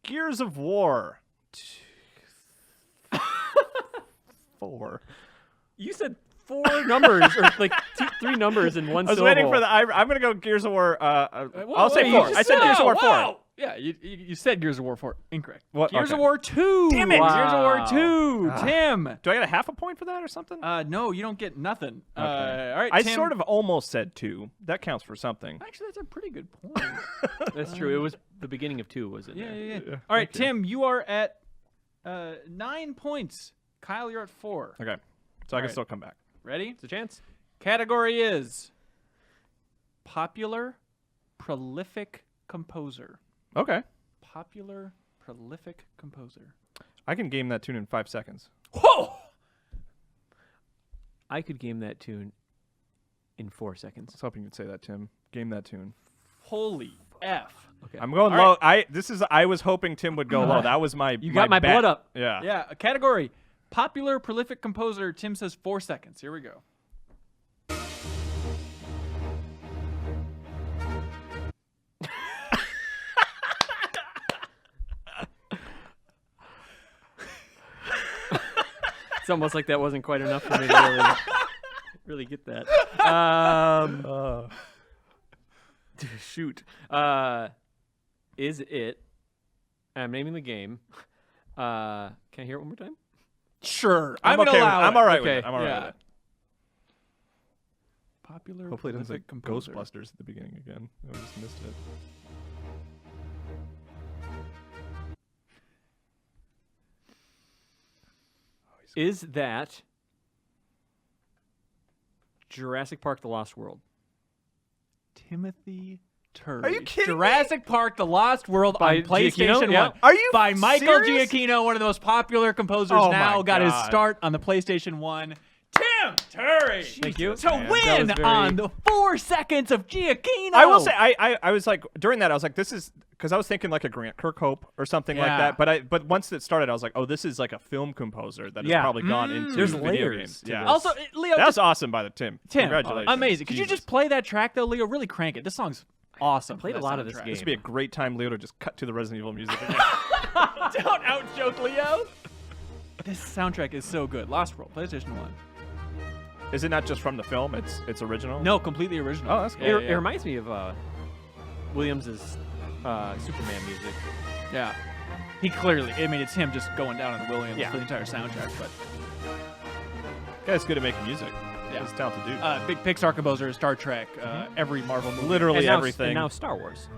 Gears of War. 4. You said 4 numbers, or like 3 numbers in one I was syllable. waiting for the. I'm gonna go Gears of War. I'll say whoa, 4. I said Gears of War 4. Whoa. Yeah, you said Gears of War 4. Incorrect. What? Gears of Okay. War 2. Damn it! Gears of War Wow. 2. Tim. Do I get a half a point for that or something? No, you don't get nothing. Okay. All right, I Tim. sort of almost said 2. That counts for something. Actually, that's a pretty good point. That's true. It was the beginning of 2, was it? Yeah. All right, Tim, you are at 9 points. Kyle, you're at 4. Okay. So I can Alright. still come back. Ready? It's a chance. Category is popular, prolific composer. Okay. Popular, prolific composer. I can game that tune in 5 seconds. Whoa! I could game that tune in 4 I seconds. was hoping you'd say that, Tim. Game that tune. Holy F. Okay. I'm going All low. I was hoping Tim would go low. That was my You got my bet. blood up. Yeah. Yeah, a category. Popular, prolific composer. Tim says 4 seconds. Here we go. It's almost like that wasn't quite enough for me to really get that. Shoot. Is it? I'm naming the game. Can I hear it one more time? Sure. I'm gonna okay. allow I'm it. all right with Okay. it. I'm all right Yeah. with it. Popular, Hopefully it doesn't say prolific composer. Ghostbusters at the beginning again. I just missed it. Is that Jurassic Park: The Lost World? Timothy Turi. Are you kidding me? Jurassic Park: The Lost World By on PlayStation Giacchino? 1. Yeah. Are you by Michael serious? Giacchino, one of the most popular composers Oh now, my got his God. start on the PlayStation 1. Tim Turi! Thank you. To Man, that win was very- on the 4 seconds of Giacchino! I will say, I was like, during that, I was like, this is, because I was thinking like a Grant Kirkhope or something like Yeah. that. But once it started, I was like, oh, this is like a film composer that has Yeah. probably gone into There's video layers games. to Yeah. this. Also, Leo, That was awesome by the Tim. Tim, Congratulations. amazing. Could you Jesus. just play that track, though, Leo? Really crank it. This song's awesome. I played for a that lot of this soundtrack. game. This would be a great time, Leo, to just cut to the Resident Evil music again. Don't out-joke Leo. This soundtrack is so good. Lost World, PlayStation 1. Is it not just from the film? It's original? No, completely original. Oh, that's cool. Yeah, It reminds me of Williams's Superman music. yeah. He clearly, I mean, it's him just going down on the Williams Yeah. for the entire soundtrack, but Guy's good at making music. Yeah. He's a talented dude. big Pixar composer, Star Trek, every Marvel movie. Literally And now, everything. And now Star Wars.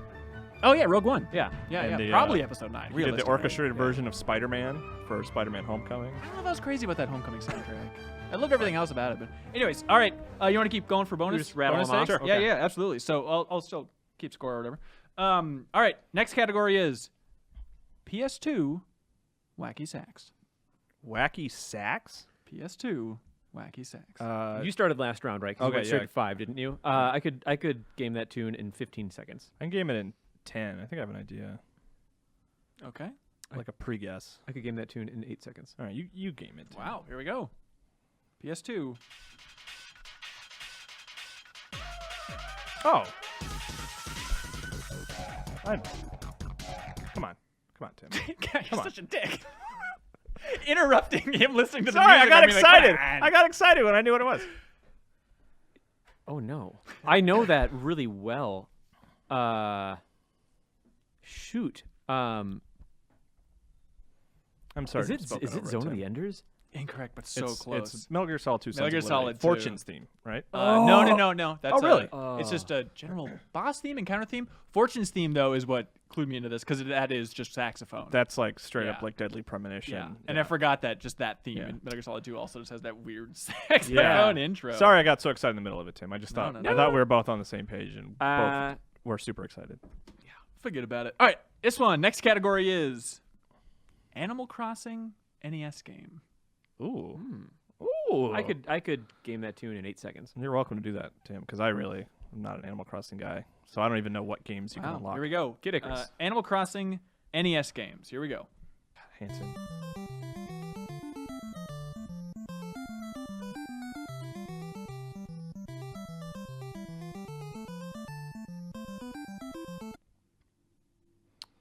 Oh yeah, Rogue One. Yeah. Yeah, And yeah. the, Probably episode 9. He did the realistically. orchestrated version of Spider-Man for Spider-Man Homecoming. I don't know if I was crazy about that Homecoming soundtrack. I loved everything else about it, but anyways, all right. You want to keep going for bonus? just rattle bonus them off? stakes? Sure. Yeah, Okay. yeah, absolutely. So I'll still keep score or whatever. All right. Next category is PS2 wacky sax. Wacky sax? PS2 wacky sax. You started last round, right? 'Cause you okay, went straight yeah. to 5, didn't you? I could game that tune in 15 seconds. I can game it in 10. I think I have an idea. Okay. Like a pre-guess. I could game that tune in 8 seconds. All right, you game it. Tim. Wow. Here we go. PS2. Oh. Come on, Tim. God, you're on. such a dick. Interrupting him listening to the Sorry, I music. got being like, excited. "Come on." I got excited when I knew what it was. Oh no. I know that really well. Shoot. I'm sorry. Is to it have spoken is it over Zone of Tim. the Enders? Incorrect, but so It's close. Metal Gear Solid 2. Metal Sons Gear of Solid Liberty. 2. Fortune's theme, right? No. That's really? It's just a general boss theme and counter theme. Fortune's theme, though, is what clued me into this because that is just saxophone. That's like straight up Yeah. like Deadly Premonition. yeah. And I forgot that just that theme Yeah. in Metal Gear Solid 2 also just has that weird saxophone intro. Sorry, I got so excited in the middle of it, Tim. I just thought no. I thought we were both on the same page and Uh, both were super excited. Forget about it. All right, this one. Next category is Animal Crossing NES game. Ooh. Ooh. I could game that tune in 8 seconds. You're welcome to do that, Tim, because I really am not an Animal Crossing guy, so I don't even know what games you can unlock. Here we go. Kid Icarus. Animal Crossing NES games. Here we go. Hanson.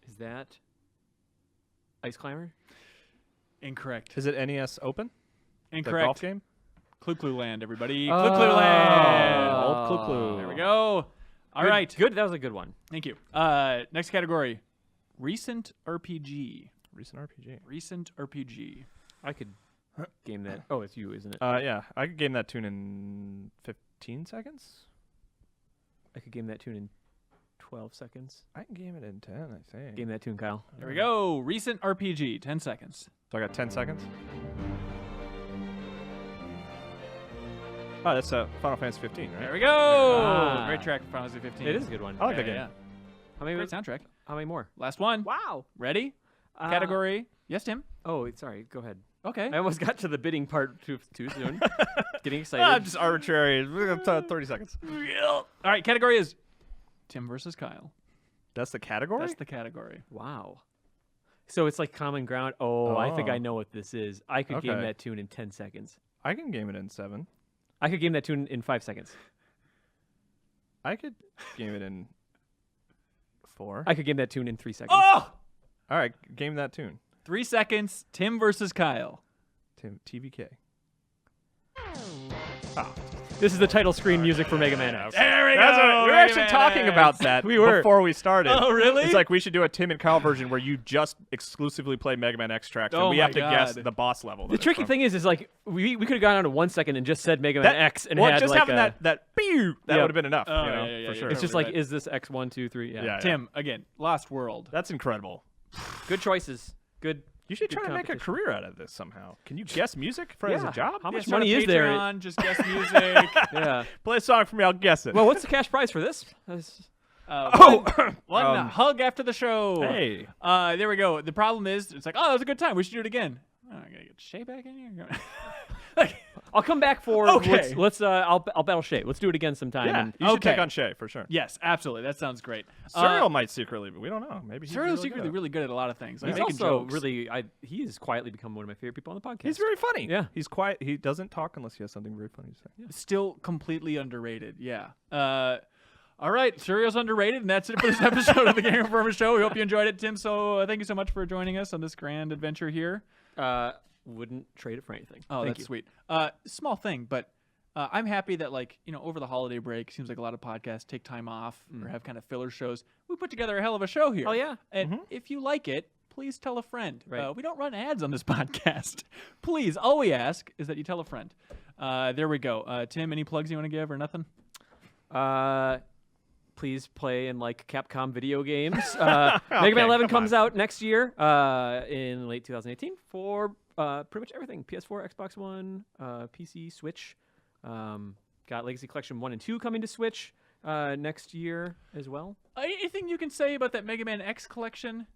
Is that Ice Climber? Incorrect. Is it NES Open? The Incorrect. golf game? Clue Land, everybody. Oh. Clue Land. Old Clue. There we go. All right. Good. That was a good one. Thank you. Next category. Recent RPG. Recent RPG. I could game that. Oh, it's you, isn't it? Yeah, I could game that tune in 15 seconds. I could game that tune in 12 seconds. I can game it in 10, I think. Game that tune, Kyle. There we go. Recent RPG. 10 seconds. So I got 10 seconds. Oh, that's Final Fantasy 15, right? There we go. Great track for Final Fantasy 15. It is a good one. I like that game. Yeah. How many? Great soundtrack. How many more? Last one. Wow. Ready? Category. Yes, Tim. Oh, sorry. Go ahead. Okay. I almost got to the bidding part too soon. Getting excited. Just arbitrary. 30 seconds. All right. Category is Tim versus Kyle. That's the category? That's the category. Wow. So it's like common ground. Oh, I think I know what this is. I could game that tune in 10 seconds. I can game it in 7. I could game that tune in 5 seconds. I could game it in 4. I could game that tune in 3 seconds. Oh! All right, game that tune. 3 seconds. Tim versus Kyle. TVK. This is the title screen music for Mega Man X. There we We go. were actually talking about that before we started. Oh, really? It's like we should do a Tim and Kyle version where you just exclusively play Mega Man X tracks, and Oh we my have to guess God. the boss level. The tricky thing is like we could have gone on to 1 second and just said Mega Man X and had just like having that that Yep. would have been enough, Oh, you know, yeah, for sure. it's just like, is this X 1, 2, 3? Yeah. Yeah. Tim, again, Lost World. That's incredible. Good choices. Good. You should Good try to make a competition. career out of this somehow. Can you guess music as a job? How much Start a money is there? Patreon, just guess music. Yeah. Play a song for me. I'll guess it. Well, what's the cash prize for this? One hug after the show. Hey. There we go. The problem is, it's like, oh, that was a good time. We should do it again. Oh, I gotta get Shay back in here. I'll come back for. Okay. Let's. I'll battle Shay. Let's do it again sometime. Yeah, And you should Okay. take on Shay for sure. Yes, absolutely. That sounds great. Serial might secretly, but we don't know. Maybe he's Serial's really secretly good. really good at a lot of things. Like he's making also jokes. really. He has quietly become one of my favorite people on the podcast. He's very funny. Yeah. He's quiet. He doesn't talk unless he has something very funny to say. Yeah. Still completely underrated. Yeah. All right, Serial's underrated, and that's it for this episode of the Game Informer Show. We hope you enjoyed it, Tim. So thank you so much for joining us on this grand adventure here. Wouldn't trade it for anything. Oh, Thank that's you. sweet. Small thing, but I'm happy that, like, you know, over the holiday break, seems like a lot of podcasts take time off or have kind of filler shows. We put together a hell of a show here. Oh, yeah. And if you like it, please tell a friend. Right. We don't run ads on this podcast. Please, all we ask is that you tell a friend. There we go. Tim, any plugs you want to give or nothing? Please play and like Capcom video games. Mega Man 11 comes out next year in late 2018 for pretty much everything. PS4, Xbox One, PC, Switch. Got Legacy Collection 1 and 2 coming to Switch next year as well. Anything you can say about that Mega Man X collection?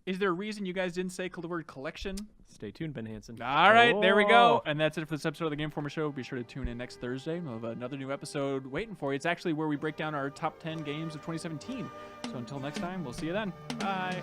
Is there a reason you guys didn't say the word collection? Stay tuned, Ben Hansen. All right, there we go. And that's it for this episode of the Game Informer Show. Be sure to tune in next Thursday. We'll have another new episode waiting for you. It's actually where we break down our top 10 games of 2017. So until next time, we'll see you then. Bye.